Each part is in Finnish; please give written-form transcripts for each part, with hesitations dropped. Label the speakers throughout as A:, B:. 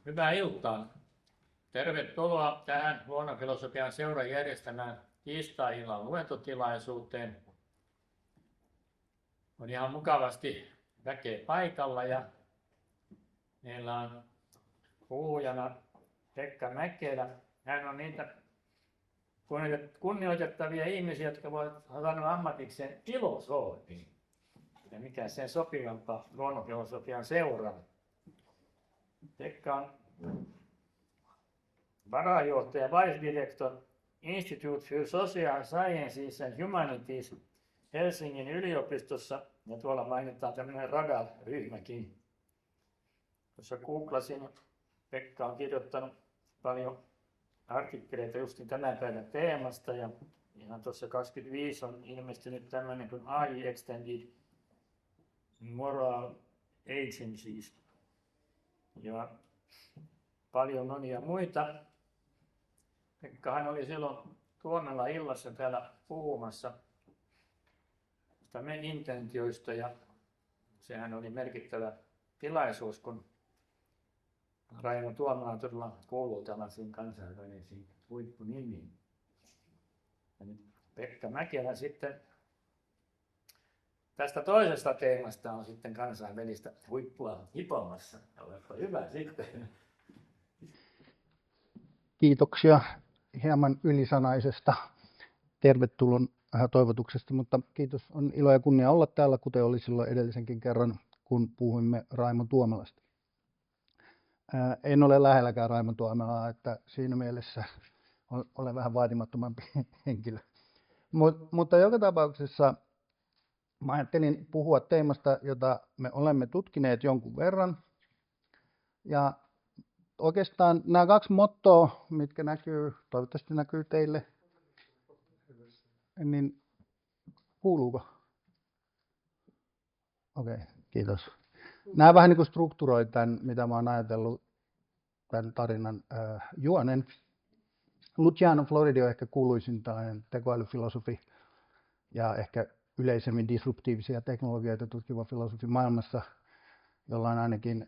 A: Hyvää iltaa. Tervetuloa tähän Luonnonfilosofian seuran järjestämään tiistai-illan luentotilaisuuteen. On ihan mukavasti väkeä paikalla ja meillä on puhujana Pekka Mäkelä. Hän on niitä kunnioitettavia ihmisiä, jotka voivat sanoa ammatikseen filosofi. Ja mikä sen sopivampaa luonnonfilosofian seuraa. Pekka on varajohtaja Vice Director Institute for Social Sciences and Humanities Helsingin yliopistossa. Ja tuolla mainitaan tämmöinen Radar-ryhmäkin. Tuossa googlasin, Pekka on kirjoittanut paljon artikkeleita justin tämän päivän teemasta. Ja ihan tuossa 25 on ilmestynyt tämmöinen kuin AI Extended Moral Agencies. Ja paljon monia muita. Pekkahan oli silloin Tuomella illassa täällä puhumassa me intentioista ja sehän oli merkittävä tilaisuus, kun Raimo Tuomela todella kuuluu tällaisiin kansainvälisiin huippunimiin. Ja nyt Pekka Mäkelä sitten tästä toisesta teemasta on sitten kansainvälistä huippua hipomassa. Olepa hyvä sitten.
B: Kiitoksia hieman ylisanaisesta tervetulon toivotuksesta, mutta kiitos. On ilo ja kunnia olla täällä, kuten oli silloin edellisenkin kerran, kun puhuimme Raimo Tuomelasta. En ole lähelläkään Raimo Tuomelaa, että siinä mielessä olen vähän vaatimattomampi henkilö. Mutta joka tapauksessa mä ajattelin puhua teemasta, jota me olemme tutkineet jonkun verran. Ja oikeastaan nämä kaksi mottoa, mitkä näkyy, toivottavasti näkyy teille, niin kuuluuko? Okei, kiitos. Nämä vähän niin kuin strukturoi tämän, mitä mä oon ajatellut, tämän tarinan juonen. Luciano Floridi on ehkä kuuluisin tällainen tekoälyfilosofi ja ehkä yleisemmin disruptiivisia teknologioita tutkiva filosofi maailmassa, jolla on ainakin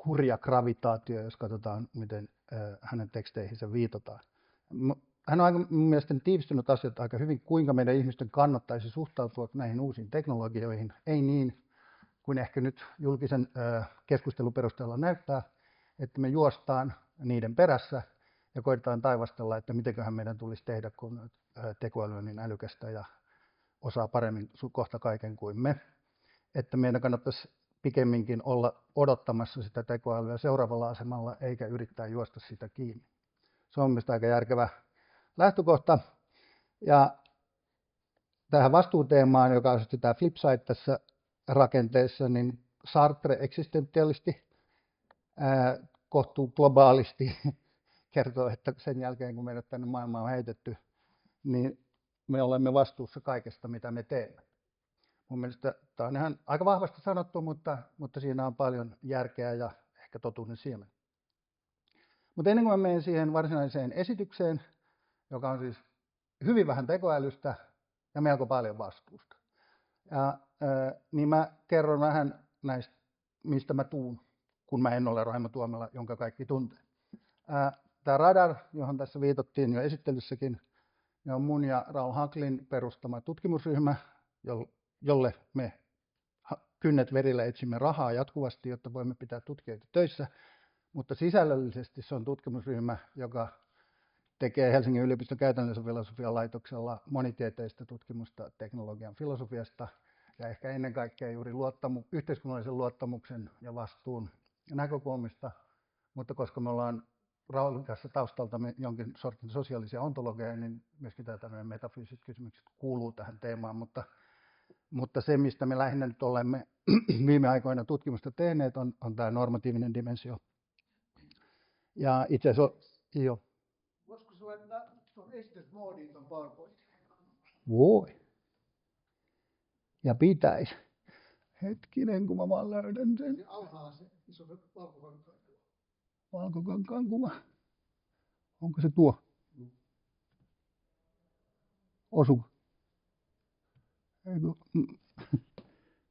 B: hurja gravitaatio, jos katsotaan, miten hänen teksteihinsä viitataan. Hän on aika mielestäni tiivistynyt asiat aika hyvin, kuinka meidän ihmisten kannattaisi suhtautua näihin uusiin teknologioihin. Ei niin, kuin ehkä nyt julkisen keskustelun perusteella näyttää, että me juostaan niiden perässä ja koitetaan taivastella, että mitenköhän meidän tulisi tehdä, kun tekoäly on niin älykästä ja osaa paremmin kohta kaiken kuin me. Että meidän kannattaisi pikemminkin olla odottamassa sitä tekoälyä seuraavalla asemalla, eikä yrittää juosta sitä kiinni. Se on mielestäni aika järkevä lähtökohta. Ja tähän vastuuteemaan, joka on sitten tämä flipside tässä rakenteessa, niin Sartre eksistentialisti kohtuu globaalisti kertoo, että sen jälkeen kun meidät tänne maailmaan on heitetty, niin me olemme vastuussa kaikesta, mitä me teemme. Mun mielestä tämä on ihan aika vahvasti sanottu, mutta siinä on paljon järkeä ja ehkä totuuden siemen. Mutta ennen kuin mä menen siihen varsinaiseen esitykseen, joka on siis hyvin vähän tekoälystä ja melko paljon vastuusta, niin mä kerron vähän näistä, mistä mä tuun, kun mä en ole Raimo Tuomela, jonka kaikki tuntee. Tämä Radar, johon tässä viitattiin jo esittelyssäkin, on mun ja Raul Haklin perustama tutkimusryhmä, jolle me kynnet verillä etsimme rahaa jatkuvasti, jotta voimme pitää tutkijoita töissä. Mutta sisällöllisesti se on tutkimusryhmä, joka tekee Helsingin yliopiston käytännöllisen filosofian laitoksella monitieteistä tutkimusta teknologian filosofiasta ja ehkä ennen kaikkea juuri yhteiskunnallisen luottamuksen ja vastuun näkökulmista. Mutta koska me ollaan Raulin kanssa taustaltamme jonkin sortin sosiaalisia ontologeja, niin myöskin tämä metafyysiset kysymykset kuuluu tähän teemaan. Mutta se, mistä me lähinnä nyt olemme viime aikoina tutkimusta tehneet, on tämä normatiivinen dimensio. Ja itse asiassa jo.
C: Voisiko se laittaa tuon esitysmoodiin tuon PowerPointin?
B: Voi. Ja pitäisi. Hetkinen, kun mä vaan löydän sen.
C: Alhaalla se iso valkokankaan.
B: Valkokankaan kuva. Onko se tuo? Osu.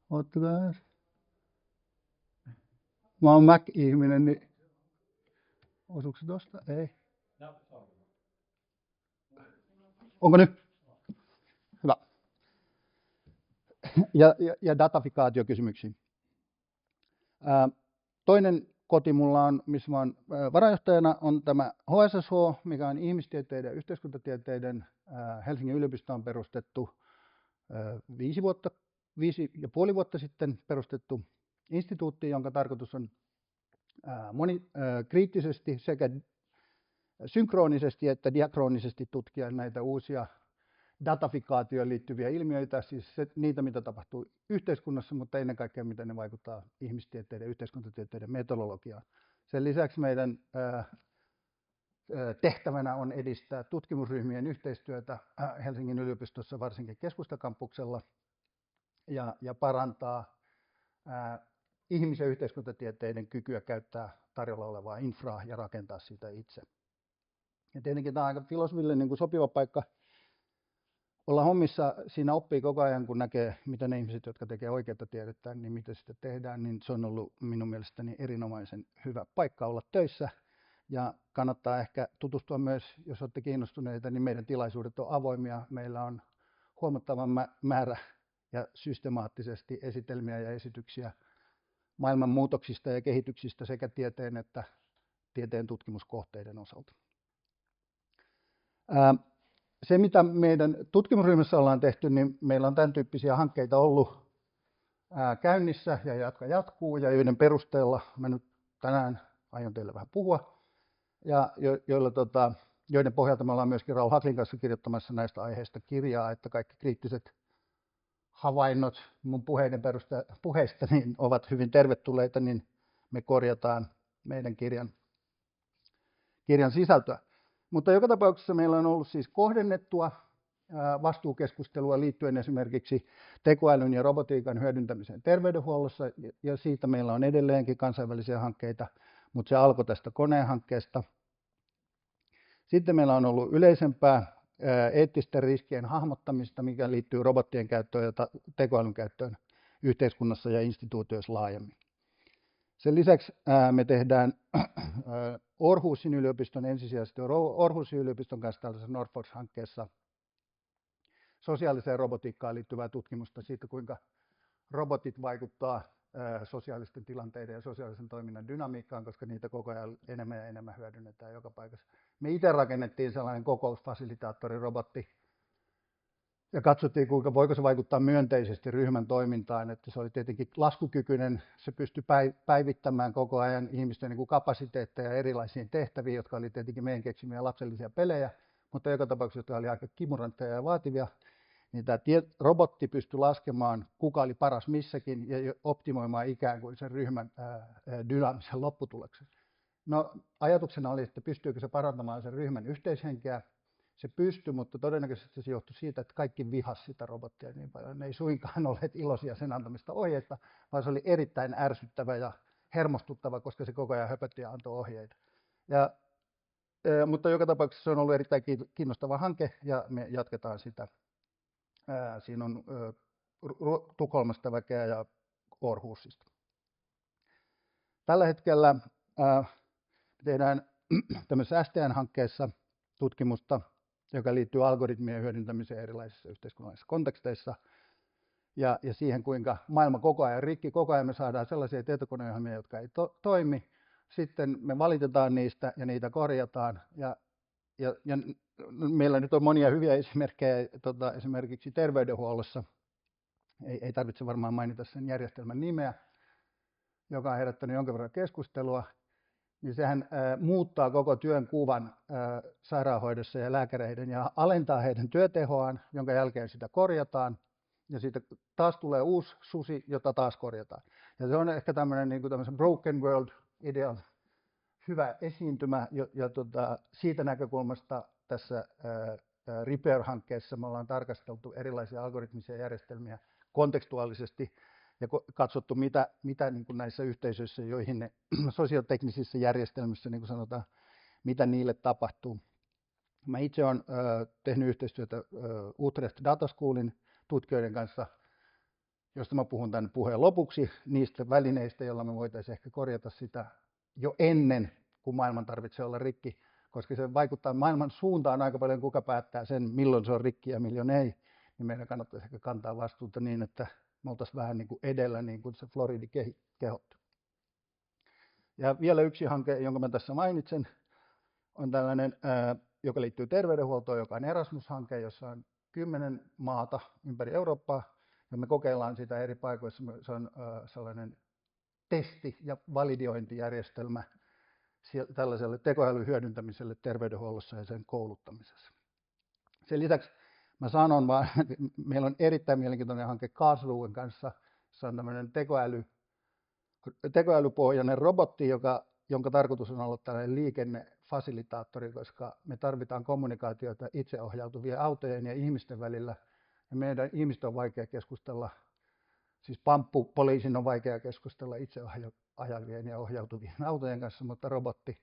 B: Ottakaa. Mä oon Mac-ihminen, niin Osuuko se tuosta? Ei. Onko nyt? Hyvä. Ja datafikaatiokysymyksiin. Toinen koti mulla on, missä mä oon varajohtajana, on tämä HSSH, mikä on ihmistieteiden ja yhteiskuntatieteiden Helsingin yliopistoon perustettu 5,5 vuotta sitten perustettu instituutti, jonka tarkoitus on monikriittisesti sekä synkronisesti että diakroonisesti tutkia näitä uusia datafikaatioon liittyviä ilmiöitä, siis niitä, mitä tapahtuu yhteiskunnassa, mutta ennen kaikkea, miten ne vaikuttaa ihmistieteiden ja yhteiskuntatieteiden metodologiaan. Sen lisäksi meidän tehtävänä on edistää tutkimusryhmien yhteistyötä Helsingin yliopistossa, varsinkin keskustakampuksella, ja parantaa ihmis- ja yhteiskuntatieteiden kykyä käyttää tarjolla olevaa infraa ja rakentaa sitä itse. Ja tietenkin tämä on aika filosofille niin kuin sopiva paikka olla hommissa. Siinä oppii koko ajan, kun näkee, mitä ne ihmiset, jotka tekee oikeaa tiedettä, niin miten sitä tehdään, niin se on ollut minun mielestäni erinomaisen hyvä paikka olla töissä. Ja kannattaa ehkä tutustua myös, jos olette kiinnostuneita, niin meidän tilaisuudet on avoimia. Meillä on huomattava määrä ja systemaattisesti esitelmiä ja esityksiä maailman muutoksista ja kehityksistä sekä tieteen että tieteen tutkimuskohteiden osalta. Se, mitä meidän tutkimusryhmässä ollaan tehty, niin meillä on tämän tyyppisiä hankkeita ollut käynnissä ja jatkuu, ja joiden perusteella mä nyt tänään aion teille vähän puhua, ja joiden pohjalta me ollaan myöskin Raul Haklin kanssa kirjoittamassa näistä aiheista kirjaa, että kaikki kriittiset havainnot mun puheista niin ovat hyvin tervetulleita, niin me korjataan meidän kirjan sisältöä. Mutta joka tapauksessa meillä on ollut siis kohdennettua vastuukeskustelua liittyen esimerkiksi tekoälyn ja robotiikan hyödyntämiseen terveydenhuollossa, ja siitä meillä on edelleenkin kansainvälisiä hankkeita, mutta se alkoi tästä konehankkeesta. Sitten meillä on ollut yleisempää eettisten riskien hahmottamista, mikä liittyy robottien käyttöön ja tekoälyn käyttöön yhteiskunnassa ja instituutioissa laajemmin. Sen lisäksi me tehdään Århusin yliopiston, ensisijaisesti Århusin yliopiston kanssa tällaisessa Northvox-hankkeessa sosiaaliseen robotiikkaan liittyvää tutkimusta siitä, kuinka robotit vaikuttaa sosiaalisten tilanteiden ja sosiaalisen toiminnan dynamiikkaan, koska niitä koko ajan enemmän ja enemmän hyödynnetään joka paikassa. Me itse rakennettiin sellainen kokousfasilitaattorirobotti ja katsottiin, kuinka voiko se vaikuttaa myönteisesti ryhmän toimintaan, että se oli tietenkin laskukykyinen, se pystyi päivittämään koko ajan ihmisten niin kuin kapasiteetteja erilaisiin tehtäviin, jotka oli tietenkin meidän keksimiä lapsellisia pelejä, mutta joka tapauksessa, jotka oli aika kimurantteja ja vaativia, niin tämä robotti pystyi laskemaan, kuka oli paras missäkin ja optimoimaan ikään kuin sen ryhmän dynaamisen lopputuloksen. No, ajatuksena oli, että pystyykö se parantamaan sen ryhmän yhteishenkeä. Se pystyi, mutta todennäköisesti se johtui siitä, että kaikki vihasi sitä robottia niin paljon. Ne ei suinkaan olleet iloisia sen antamista ohjeista, vaan se oli erittäin ärsyttävä ja hermostuttava, koska se koko ajan höpötti ja antoi ohjeita. Mutta joka tapauksessa se on ollut erittäin kiinnostava hanke ja me jatketaan sitä. Siinä on Tukholmasta väkeä ja Århusista. Tällä hetkellä tehdään tämmöisessä STN-hankkeessa tutkimusta, joka liittyy algoritmien hyödyntämiseen erilaisissa yhteiskunnallisissa konteksteissa ja siihen, kuinka maailma koko ajan rikki, koko ajan me saadaan sellaisia tietokoneohjelmia, jotka ei toimi. Sitten me valitetaan niistä ja niitä korjataan. Ja meillä nyt on monia hyviä esimerkkejä esimerkiksi terveydenhuollossa. Ei tarvitse varmaan mainita sen järjestelmän nimeä, joka on herättänyt jonkin verran keskustelua. Niin sehän muuttaa koko työn kuvan sairaanhoidossa ja lääkäreiden ja alentaa heidän työtehoaan, jonka jälkeen sitä korjataan. Ja siitä taas tulee uusi susi, jota taas korjataan. Ja se on ehkä tämmöinen niin kuin tämmöisen broken world ideal hyvä esiintymä. Ja siitä näkökulmasta tässä Repair-hankkeessa me ollaan tarkasteltu erilaisia algoritmisia järjestelmiä kontekstuaalisesti ja katsottu, mitä niin kuin näissä yhteisöissä, joihin ne sosioteknisissä järjestelmissä, niin kuin sanotaan, mitä niille tapahtuu. Mä itse olen tehnyt yhteistyötä Utrecht Data Schoolin tutkijoiden kanssa, josta mä puhun tämän puheen lopuksi, niistä välineistä, joilla me voitaisiin ehkä korjata sitä jo ennen kun maailman tarvitsee olla rikki, koska se vaikuttaa maailman suuntaan aika paljon, kuka päättää sen, milloin se on rikki ja milloin ei, niin meidän kannattaisi ehkä kantaa vastuuta niin, että me oltaisiin vähän niin kuin edellä, niin kuin se Floridi kehotti. Ja vielä yksi hanke, jonka mä tässä mainitsen, on tällainen, joka liittyy terveydenhuoltoon, joka on Erasmus-hanke, jossa on 10 maata ympäri Eurooppaa, ja me kokeillaan sitä eri paikoissa. Se on sellainen testi- ja validiointijärjestelmä tällaiselle tekoälyn hyödyntämiselle terveydenhuollossa ja sen kouluttamisessa. Sen lisäksi mä sanon vaan, että meillä on erittäin mielenkiintoinen hanke Karlsruen kanssa. Se on tämmöinen tekoälypohjainen robotti, jonka tarkoitus on olla tällainen liikennefasilitaattori, koska me tarvitaan kommunikaatiota itseohjautuvien autojen ja ihmisten välillä. Ja meidän ihmisten on vaikea keskustella, siis pamppupoliisin on vaikea keskustella itseajavien ja ohjautuvien autojen kanssa, mutta robotti,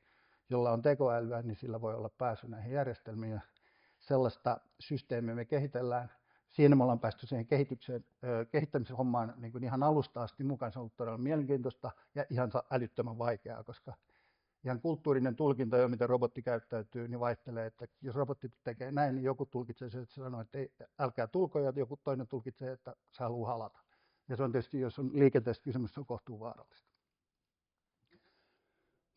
B: jolla on tekoälyä, niin sillä voi olla pääsy näihin järjestelmiin. Ja sellaista systeemiä me kehitellään. Siinä me ollaan päästy siihen kehittämisen hommaan niin kuin ihan alusta asti mukaan. Se on ollut todella mielenkiintoista ja ihan älyttömän vaikeaa, koska ihan kulttuurinen tulkinta jo, miten robotti käyttäytyy, niin vaihtelee, että jos robotti tekee näin, niin joku tulkitsee sen, että se sanoo, että ei, älkää tulko, ja joku toinen tulkitsee, että se haluaa halata. Ja se on tietysti, jos on liikenteestä kysymys, se on kohtuu vaarallista.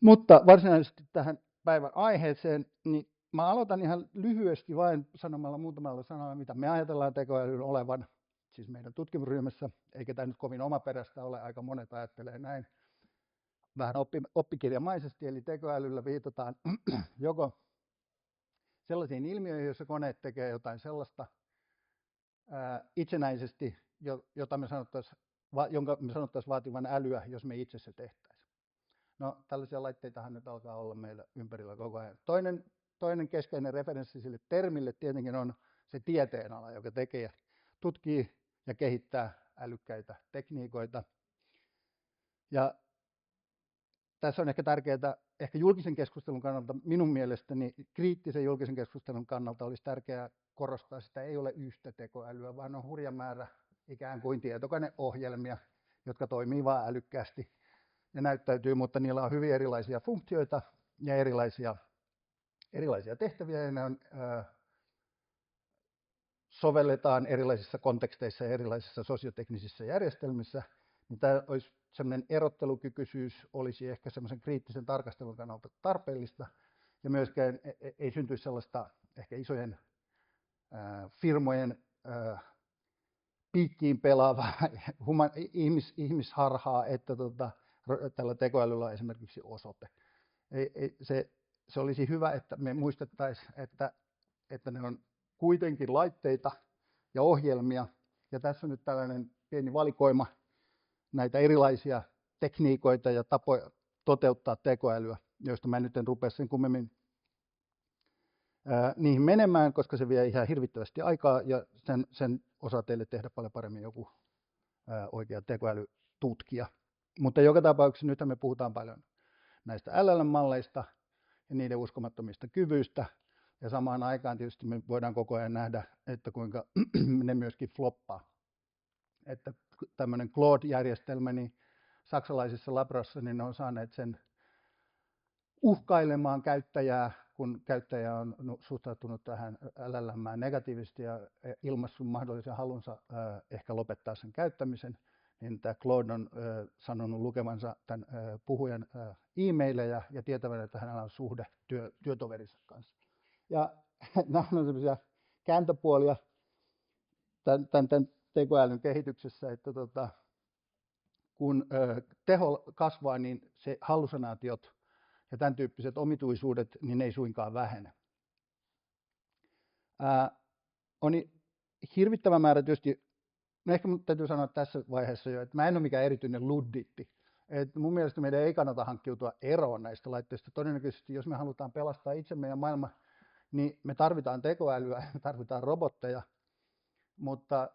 B: Mutta varsinaisesti tähän päivän aiheeseen, niin mä aloitan ihan lyhyesti vain sanomalla muutamalla sanalla, mitä me ajatellaan tekoälyn olevan, siis meidän tutkimusryhmässä, eikä tämä nyt kovin omaperäistä ole, aika monet ajattelee näin, vähän oppikirjamaisesti, eli tekoälyllä viitataan joko sellaisiin ilmiöihin, joissa koneet tekee jotain sellaista itsenäisesti, jonka me sanottaisiin vaativan älyä, jos me itse se tehtäisiin. No, tällaisia laitteitahan nyt alkaa olla meillä ympärillä koko ajan. Toinen keskeinen referenssi sille termille tietenkin on se tieteenala, joka tutkii ja kehittää älykkäitä tekniikoita. Ja tässä on ehkä tärkeää, ehkä julkisen keskustelun kannalta, minun mielestäni kriittisen julkisen keskustelun kannalta olisi tärkeää korostaa, että ei ole yhtä tekoälyä, vaan on hurja määrä ikään kuin tietokoneohjelmia, jotka toimii vain älykkäästi ja näyttäytyy, mutta niillä on hyvin erilaisia funktioita ja erilaisia tehtäviä, ja ne sovelletaan erilaisissa konteksteissa ja erilaisissa sosioteknisissä järjestelmissä, niin tämä olisi semmoinen erottelukykyisyys olisi ehkä semmoisen kriittisen tarkastelun kannalta tarpeellista, ja myöskään ei syntyisi sellaista ehkä isojen firmojen piikkiin pelaavaa ihmisharhaa, että tällä tekoälyllä on esimerkiksi osoite. Se olisi hyvä, että me muistettaisiin, että ne on kuitenkin laitteita ja ohjelmia, ja tässä on nyt tällainen pieni valikoima näitä erilaisia tekniikoita ja tapoja toteuttaa tekoälyä, joista mä nyt en rupea sen kummemmin niihin menemään, koska se vie ihan hirvittävästi aikaa, ja sen osaa teille tehdä paljon paremmin joku oikea tekoälytutkija. Mutta joka tapauksessa nythän me puhutaan paljon näistä LLM-malleista ja niiden uskomattomista kyvyistä, ja samaan aikaan tietysti me voidaan koko ajan nähdä, että kuinka ne myöskin floppaa. Että tämmöinen Claude-järjestelmä, niin saksalaisissa labrassa niin ne on saaneet sen uhkailemaan käyttäjää, kun käyttäjä on suhtautunut tähän LLM:ään negatiivisesti ja ilmaissut mahdollisen halunsa ehkä lopettaa sen käyttämisen, niin tämä Claude on sanonut lukevansa tämän puhujan e-maileja ja tietävän, että hänellä on suhde työtoverinsa kanssa. Ja nämä on sellaisia kääntöpuolia tämän tekoälyn kehityksessä, että kun teho kasvaa, niin se hallusinaatiot ja tämän tyyppiset omituisuudet, niin ne ei suinkaan vähene. On hirvittävä määrä tietysti, no ehkä täytyy sanoa tässä vaiheessa jo, että mä en ole mikään erityinen ludditti. Et mun mielestä meidän ei kannata hankkiutua eroon näistä laitteista. Todennäköisesti, jos me halutaan pelastaa itsemme ja maailma, niin me tarvitaan tekoälyä, me tarvitaan robotteja, mutta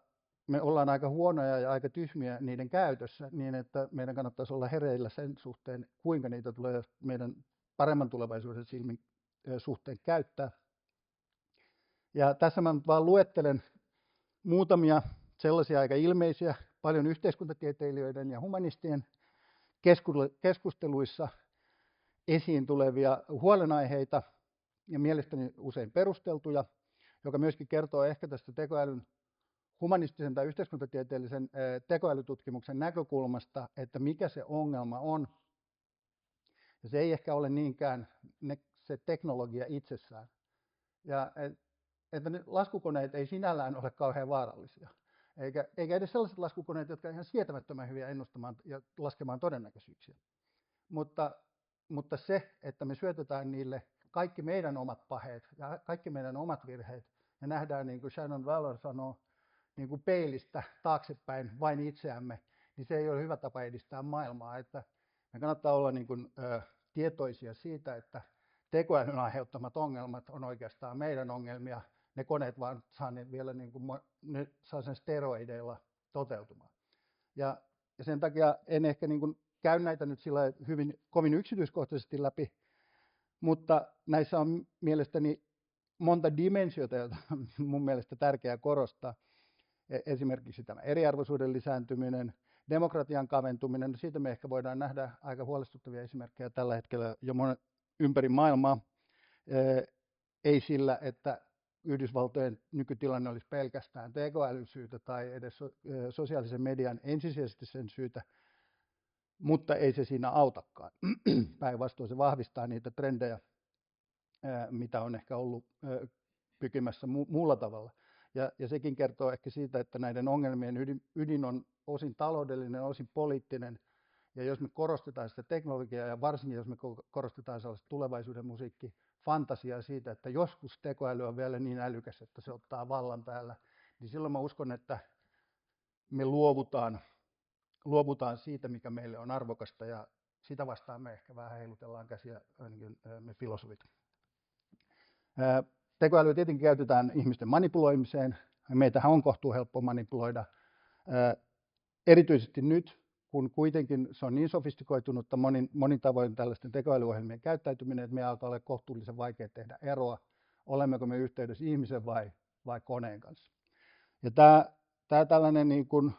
B: me ollaan aika huonoja ja aika tyhmiä niiden käytössä, niin että meidän kannattaisi olla hereillä sen suhteen, kuinka niitä tulee meidän paremman tulevaisuuden silmin suhteen käyttää. Ja tässä mä nyt vaan luettelen muutamia sellaisia aika ilmeisiä, paljon yhteiskuntatieteilijöiden ja humanistien keskusteluissa esiin tulevia huolenaiheita ja mielestäni usein perusteltuja, joka myöskin kertoo ehkä tästä tekoälyn humanistisen tai yhteiskuntatieteellisen tekoälytutkimuksen näkökulmasta, että mikä se ongelma on. Ja se ei ehkä ole niinkään se teknologia itsessään. Ja että ne laskukoneet ei sinällään ole kauhean vaarallisia. Eikä edes sellaiset laskukoneet, jotka ovat ihan sietämättömän hyviä ennustamaan ja laskemaan todennäköisyyksiä. Mutta se, että me syötetään niille kaikki meidän omat paheet ja kaikki meidän omat virheet ja nähdään, niin kuin Shannon Waller sanoo, niin kuin peilistä taaksepäin vain itseämme, niin se ei ole hyvä tapa edistää maailmaa. Että me kannattaa olla niin kuin, tietoisia siitä, että tekoälyn aiheuttamat ongelmat on oikeastaan meidän ongelmia. Ne koneet vaan saa ne vielä niin kuin, ne saa sen steroideilla toteutumaan. Ja sen takia en ehkä niin kuin käy näitä nyt sillä kovin yksityiskohtaisesti läpi, mutta näissä on mielestäni monta dimensiota, joita on mun mielestä tärkeää korostaa. Esimerkiksi tämä eriarvoisuuden lisääntyminen, demokratian kaventuminen, siitä me ehkä voidaan nähdä aika huolestuttavia esimerkkejä tällä hetkellä jo ympäri maailmaa. Ei sillä, että Yhdysvaltojen nykytilanne olisi pelkästään tekoälyn syytä tai edes sosiaalisen median ensisijaisesti sen syytä, mutta ei se siinä autakaan. Päinvastoin se vahvistaa niitä trendejä, mitä on ehkä ollut pykimässä muulla tavalla. Ja sekin kertoo ehkä siitä, että näiden ongelmien ydin on osin taloudellinen, osin poliittinen. Ja jos me korostetaan sitä teknologiaa ja varsinkin jos me korostetaan sellaista tulevaisuuden fantasiaa siitä, että joskus tekoäly on vielä niin älykäs, että se ottaa vallan täällä, niin silloin mä uskon, että me luovutaan siitä, mikä meille on arvokasta, ja sitä vastaan me ehkä vähän heilutellaan käsiä, ainakin me filosofit. Tekoälyä tietenkin käytetään ihmisten manipuloimiseen. Meitähän on kohtuu helppo manipuloida. Erityisesti nyt, kun kuitenkin se on niin sofistikoitunutta monin tavoin tällaisten tekoälyohjelmien käyttäytyminen, että me alkaa olla kohtuullisen vaikea tehdä eroa, olemmeko me yhteydessä ihmisen vai koneen kanssa. Ja tämä tällainen, niin kuin,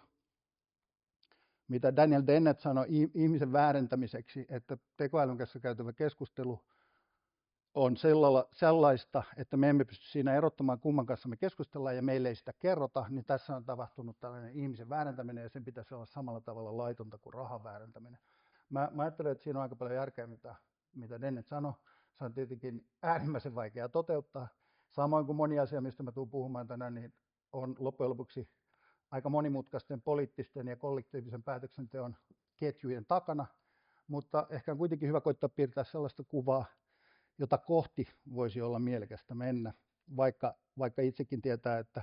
B: mitä Daniel Dennett sanoi ihmisen väärentämiseksi, että tekoälyn kanssa käytävä keskustelu on sellaista, että me emme pysty siinä erottamaan, kumman kanssa me keskustellaan ja meille ei sitä kerrota, niin tässä on tapahtunut tällainen ihmisen väärentäminen ja sen pitäisi olla samalla tavalla laitonta kuin rahan väärentäminen. Mä ajattelen, että siinä on aika paljon järkeä, mitä Dennett sanoi. Se on tietenkin äärimmäisen vaikea toteuttaa. Samoin kuin moni asia, mistä mä tulen puhumaan tänään, niin on loppujen lopuksi aika monimutkaisten poliittisten ja kollektiivisen päätöksenteon ketjujen takana, mutta ehkä on kuitenkin hyvä koittaa piirtää sellaista kuvaa, jota kohti voisi olla mielekästä mennä, vaikka itsekin tietää, että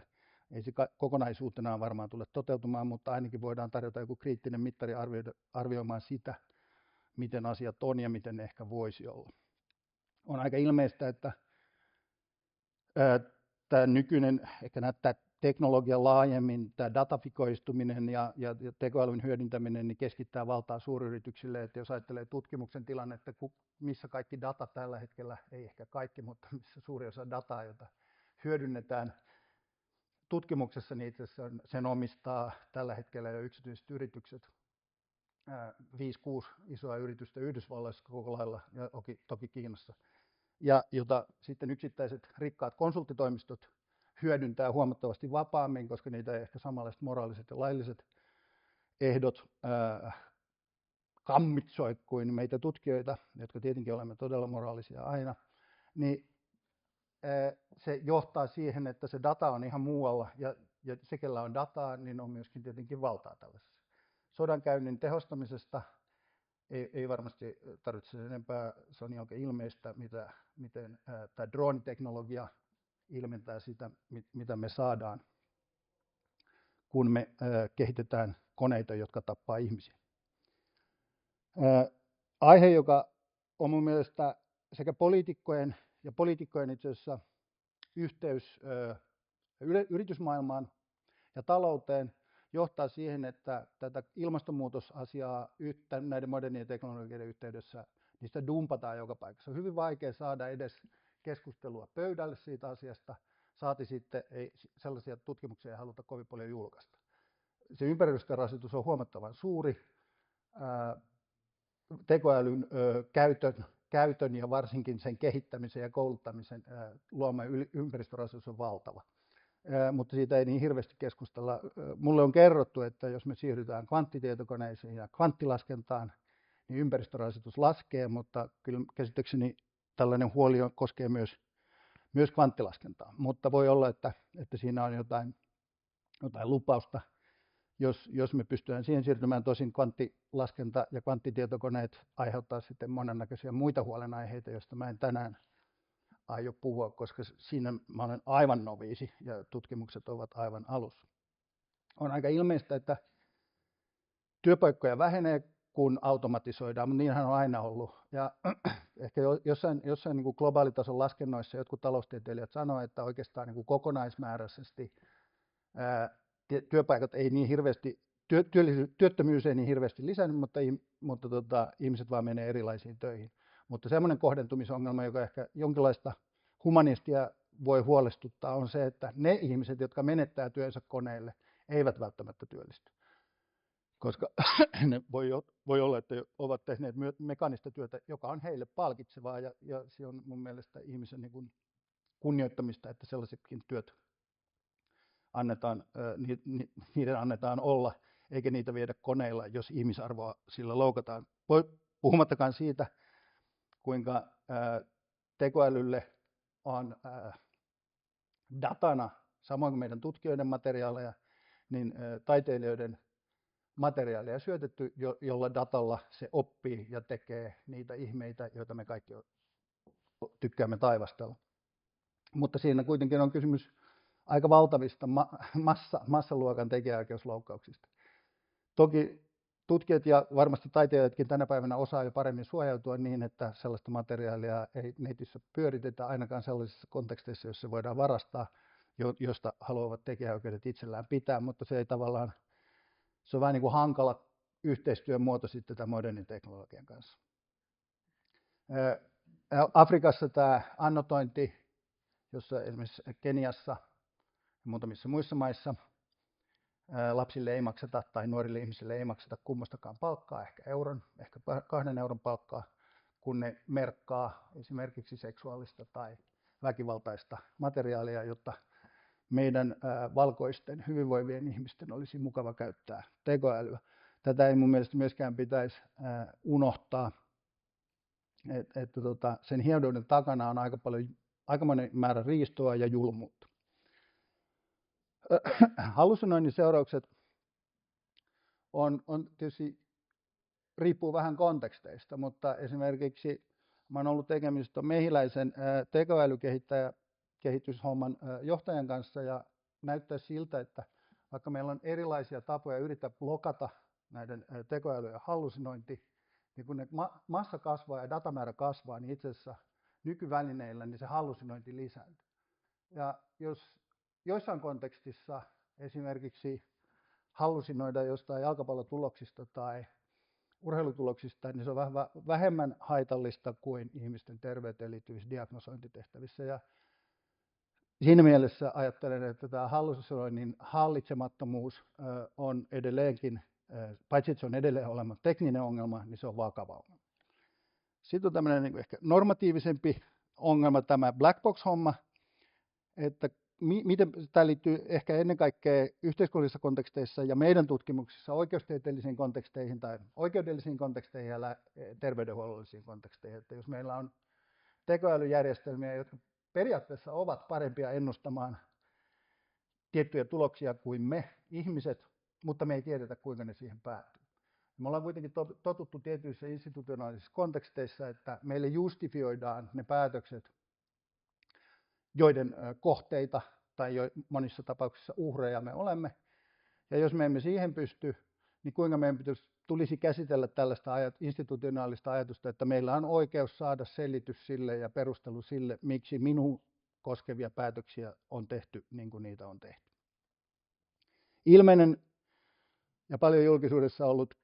B: ei se kokonaisuutenaan varmaan tule toteutumaan, mutta ainakin voidaan tarjota joku kriittinen mittari arvioimaan sitä, miten asiat on ja miten ne ehkä voisi olla. On aika ilmeistä, että tämä nykyinen, ehkä näyttää teknologia laajemmin, tämä datafikoistuminen ja tekoälyn hyödyntäminen niin keskittää valtaa suuryrityksille, että jos ajattelee tutkimuksen tilannetta, missä kaikki data tällä hetkellä, ei ehkä kaikki, mutta missä suuri osa dataa, jota hyödynnetään tutkimuksessa, niin itse asiassa sen omistaa tällä hetkellä jo yksityiset yritykset, 5-6 isoa yritystä Yhdysvalloissa koko lailla ja toki Kiinassa, ja jota sitten yksittäiset rikkaat konsulttitoimistot hyödyntää huomattavasti vapaammin, koska niitä ei ehkä samanlaiset moraaliset ja lailliset ehdot kammitsoi kuin meitä tutkijoita, jotka tietenkin olemme todella moraalisia aina, niin se johtaa siihen, että se data on ihan muualla, ja se, kellä on dataa, niin on myöskin tietenkin valtaa tällaisessa. Sodankäynnin tehostamisesta ei varmasti tarvitse sen enempää, se on ihan ilmeistä, miten tämä drooniteknologia ilmentää sitä, mitä me saadaan, kun me kehitetään koneita, jotka tappaa ihmisiä. Aihe, joka on mun mielestä sekä poliitikkojen ja poliitikkojen itse asiassa yhteys yritysmaailmaan ja talouteen johtaa siihen, että tätä ilmastonmuutosasiaa näiden modernien teknologioiden yhteydessä niistä dumpataan joka paikassa. On hyvin vaikea saada edes keskustelua pöydälle siitä asiasta, saati sitten sellaisia tutkimuksia ei haluta kovin paljon julkaista. Se ympäristörasitus on huomattavan suuri. Tekoälyn käytön käytön ja varsinkin sen kehittämisen ja kouluttamisen luoma ympäristörasitus on valtava. Mutta siitä ei niin hirveästi keskustella. Mulle on kerrottu, että jos me siirrytään kvanttitietokoneisiin ja kvanttilaskentaan, niin ympäristörasitus laskee, mutta kyllä käsittääkseni tällainen huoli koskee myös kvanttilaskentaa. Mutta voi olla, että siinä on jotain lupausta, jos me pystytään siihen siirtymään. Tosin kvanttilaskenta ja kvanttitietokoneet aiheuttaa sitten monennäköisiä muita huolenaiheita, joista mä en tänään aio puhua, koska siinä mä olen aivan noviisi ja tutkimukset ovat aivan alussa. On aika ilmeistä, että työpaikkoja vähenee, kun automatisoidaan, mutta niinhän on aina ollut. Ja ehkä jossain niin kuin globaalitason laskennoissa jotkut taloustieteilijät sanoo, että oikeastaan niin kuin kokonaismääräisesti työpaikat ei niin hirveästi, työttömyys ei niin hirveästi lisännyt, mutta ihmiset vaan menee erilaisiin töihin. Mutta semmoinen kohdentumisongelma, joka ehkä jonkinlaista humanistia voi huolestuttaa, on se, että ne ihmiset, jotka menettää työnsä koneille, eivät välttämättä työllisty. Koska ne voi olla, että ovat tehneet mekaanista työtä, joka on heille palkitsevaa, ja se on mun mielestä ihmisen niin kuin kunnioittamista, että sellaisetkin työt niiden annetaan olla, eikä niitä viedä koneilla, jos ihmisarvoa sillä loukataan. Puhumattakaan siitä, kuinka tekoälylle on datana, samoin kuin meidän tutkijoiden materiaaleja, niin taiteilijoiden materiaaleja syötetty, jolla datalla se oppii ja tekee niitä ihmeitä, joita me kaikki tykkäämme taivastella. Mutta siinä kuitenkin on kysymys aika valtavista massaluokan tekijäoikeusloukkauksista. Toki tutkijat ja varmasti taiteilijatkin tänä päivänä osaa jo paremmin suojautua niin, että sellaista materiaalia ei netissä pyöritetä ainakaan sellaisissa konteksteissa, joissa se voidaan varastaa, josta haluavat tekijäoikeudet itsellään pitää, mutta se ei tavallaan, se on vähän niin kuin hankala yhteistyön muoto sitten tämän modernin teknologian kanssa. Afrikassa tämä annotointi, jossa esimerkiksi Keniassa ja muutamissa muissa maissa lapsille ei makseta tai nuorille ihmisille ei makseta kummastakaan palkkaa, ehkä euron, ehkä 2 euron palkkaa, kun ne merkkaa esimerkiksi seksuaalista tai väkivaltaista materiaalia, jotta meidän valkoisten hyvinvoivien ihmisten olisi mukava käyttää tekoälyä. Tätä ei mun mielestä myöskään pitäisi unohtaa, että sen hiedouden takana on aikamoinen määrä riistoa ja julmuutta. Hallusinoinnin seuraukset on tietysti riippuu vähän konteksteista, mutta esimerkiksi mä olen ollut tekemisissä Mehiläisen tekoälykehityshomman johtajan kanssa ja näyttää siltä, että vaikka meillä on erilaisia tapoja yrittää blokata näiden tekoälyjen hallusinointi, niin kun ne massa kasvaa ja datamäärä kasvaa, niin itse asiassa nykyvälineillä niin se hallusinointi lisääntyy. Ja jos joissain kontekstissa esimerkiksi hallusinoida jostain jalkapallotuloksista tai urheilutuloksista, niin se on vähän vähemmän haitallista kuin ihmisten terveyteen liittyvissä diagnosointitehtävissä. Ja siinä mielessä ajattelen, että tämä hallusinoinnin hallitsemattomuus on edelleenkin, paitsi että se on edelleen olemassa tekninen ongelma, niin se on vakava ongelma. Sitten on tämmöinen niin ehkä normatiivisempi ongelma, tämä black box-homma, että miten tämä liittyy ehkä ennen kaikkea yhteiskunnallisissa konteksteissa ja meidän tutkimuksissa oikeustieteellisiin konteksteihin tai oikeudellisiin konteksteihin ja terveydenhuollollisiin konteksteihin. Että jos meillä on tekoälyjärjestelmiä, jotka periaatteessa ovat parempia ennustamaan tiettyjä tuloksia kuin me ihmiset, mutta me ei tiedetä, kuinka ne siihen päätyy. Me ollaan kuitenkin totuttu tietyissä institutionaalisissa konteksteissa, että meille justifioidaan ne päätökset, joiden kohteita tai monissa tapauksissa uhreja me olemme. Ja jos me emme siihen pysty, niin kuinka meidän tulisi käsitellä tällaista institutionaalista ajatusta, että meillä on oikeus saada selitys sille ja perustelu sille, miksi minun koskevia päätöksiä on tehty niin kuin niitä on tehty. Ilmeinen ja paljon julkisuudessa ollut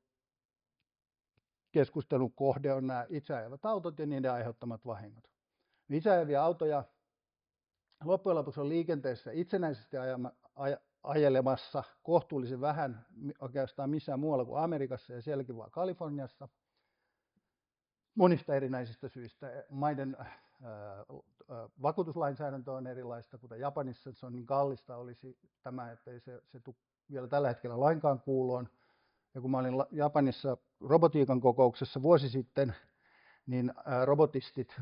B: keskustelun kohde on nämä itseajavat autot ja niiden aiheuttamat vahingot. Itseajavia autoja loppujen lopuksi on liikenteessä itsenäisesti ajelemassa kohtuullisen vähän, oikeastaan missään muualla kuin Amerikassa ja sielläkin vaan Kaliforniassa. monista erinäisistä syistä. Maiden vakuutuslainsäädäntö on erilaista, kuten Japanissa, se on niin kallista olisi tämä, että ei se tule vielä tällä hetkellä lainkaan kuuloon. Ja kun mä olin Japanissa robotiikan kokouksessa vuosi sitten, niin robotistit,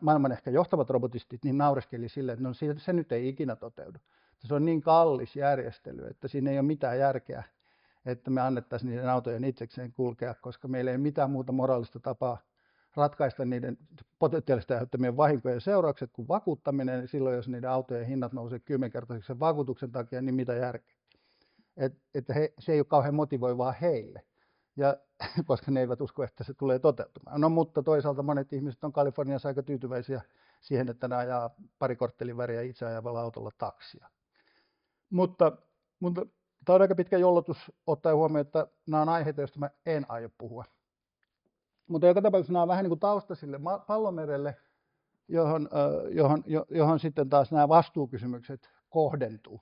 B: maailman ehkä johtavat robotistit, niin naureskeli sille, että no, se nyt ei ikinä toteudu. Se on niin kallis järjestely, että siinä ei ole mitään järkeä, että me annettaisiin niiden autojen itsekseen kulkea, koska meillä ei ole mitään muuta moraalista tapaa ratkaista niiden potentiaalisesti aiheuttamien vahinkojen seuraukset kuin vakuuttaminen. Niin silloin, jos niiden autojen hinnat nousee 10-kertaisesti sen vakuutuksen takia, niin mitä järkeä? Se ei ole kauhean motivoivaa heille, ja, koska ne eivät usko, että se tulee toteutumaan. No, mutta toisaalta monet ihmiset on Kaliforniassa aika tyytyväisiä siihen, että ne ajaa pari korttelin väriä itse ajavalla autolla taksia. Mutta tämä on aika pitkä jollotus ottaen huomioon, että nämä on aiheita, joista mä en aio puhua. Mutta joka tapauksessa nämä on vähän niin kuin tausta sille pallomerelle, johon sitten taas nämä vastuukysymykset kohdentuu.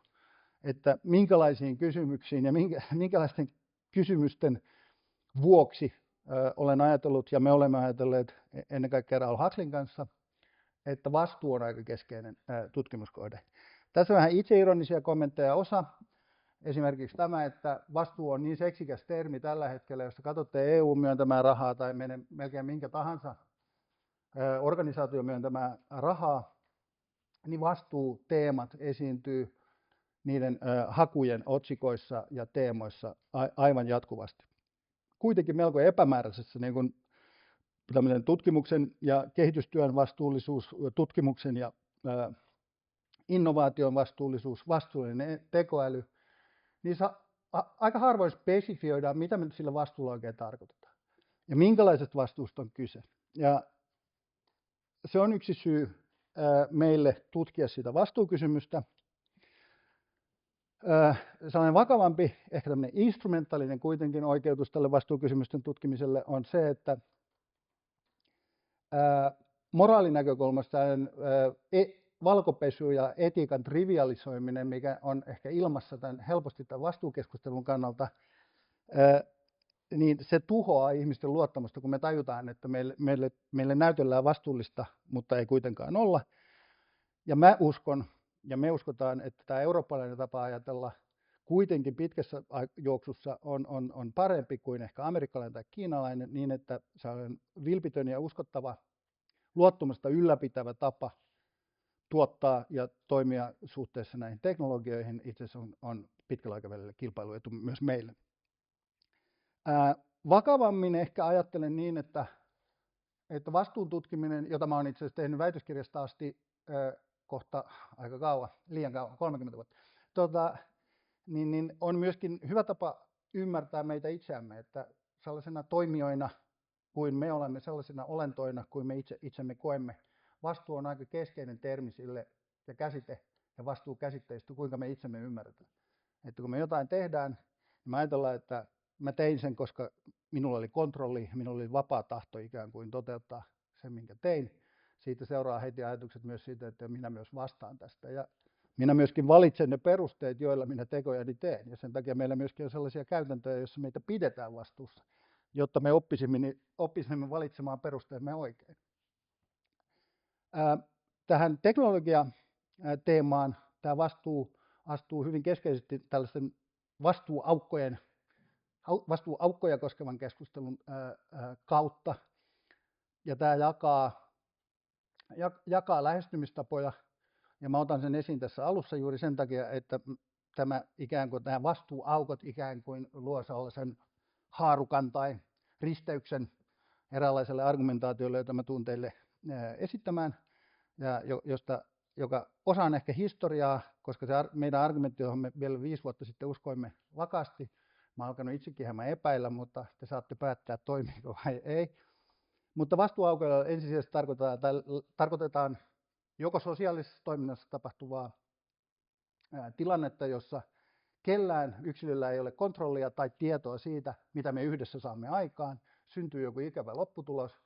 B: Että minkälaisiin kysymyksiin ja minkälaisten kysymysten vuoksi olen ajatellut ja me olemme ajatelleet ennen kaikkea Raul Huxleyn kanssa, että vastuu on aika keskeinen tutkimuskohde. Tässä on vähän itseironisia kommentteja. Osa, esimerkiksi tämä, että vastuu on niin seksikäs termi tällä hetkellä, jos katsotte EU myöntämää rahaa tai melkein minkä tahansa organisaation myöntämää rahaa, niin vastuuteemat esiintyy niiden hakujen otsikoissa ja teemoissa aivan jatkuvasti. Kuitenkin melko epämääräisessä niin kuin tämmöisen tutkimuksen ja kehitystyön vastuullisuus, tutkimuksen ja innovaation vastuullisuus, vastuullinen tekoäly, niin aika harvoin spesifioidaan, mitä me sillä vastuulla oikein tarkoitetaan ja minkälaisesta vastuusta on kyse. Ja se on yksi syy meille tutkia sitä vastuukysymystä. Sellainen vakavampi, ehkä tämmöinen instrumentaalinen kuitenkin oikeutus tälle vastuukysymysten tutkimiselle on se, että moraalinäkökulmasta valkopesu ja etiikan trivialisoiminen, mikä on ehkä ilmassa helposti tämän vastuukeskustelun kannalta, niin se tuhoaa ihmisten luottamusta, kun me tajutaan, että meille näytellään vastuullista, mutta ei kuitenkaan olla. Ja mä uskon, ja me uskotaan, että tämä eurooppalainen tapa ajatella kuitenkin pitkässä juoksussa on parempi kuin ehkä amerikkalainen tai kiinalainen, niin että se on vilpitön ja uskottava, luottamusta ylläpitävä tapa tuottaa ja toimia suhteessa näihin teknologioihin. Itse asiassa on pitkällä aikavälillä kilpailuetu myös meille. Vakavammin ehkä ajattelen niin, että vastuun tutkiminen, jota mä olen itse asiassa tehnyt väitöskirjasta asti kohta aika kauan, liian kauan, 30 vuotta, niin on myöskin hyvä tapa ymmärtää meitä itseämme, että sellaisena toimijoina kuin me olemme, sellaisina olentoina kuin me itsemme koemme, vastuu on aika keskeinen termi sille ja käsite ja vastuukäsitteistä, kuinka me itsemme ymmärretään. Että kun me jotain tehdään, niin me ajatellaan, että mä tein sen, koska minulla oli kontrolli, minulla oli vapaa tahto ikään kuin toteuttaa sen, minkä tein. Siitä seuraa heti ajatukset myös siitä, että minä myös vastaan tästä. Ja minä myöskin valitsen ne perusteet, joilla minä tekojani teen. Ja sen takia meillä myöskin on sellaisia käytäntöjä, joissa meitä pidetään vastuussa, jotta me oppisimme valitsemaan perusteemme oikein. Tähän teknologia-teemaan tämä vastuu astuu hyvin keskeisesti tällaisten vastuuaukkoja koskevan keskustelun kautta. Ja tämä jakaa lähestymistapoja. Ja mä otan sen esiin tässä alussa juuri sen takia, että nämä vastuuaukot ikään kuin luo sellaisen haarukan tai risteyksen eräänlaiselle argumentaatiolle, jota mä tuun teille esittämään, ja joka osa on ehkä historiaa, koska se meidän argumentti, johon me vielä 5 vuotta sitten uskoimme vakaasti, mä oon alkanut itsekin hieman epäillä, mutta te saatte päättää, toimiiko vai ei. Mutta vastuuaukoilla ensisijaisesti tarkoitetaan joko sosiaalisessa toiminnassa tapahtuvaa tilannetta, jossa kellään yksilöllä ei ole kontrollia tai tietoa siitä, mitä me yhdessä saamme aikaan, syntyy joku ikävä lopputulos,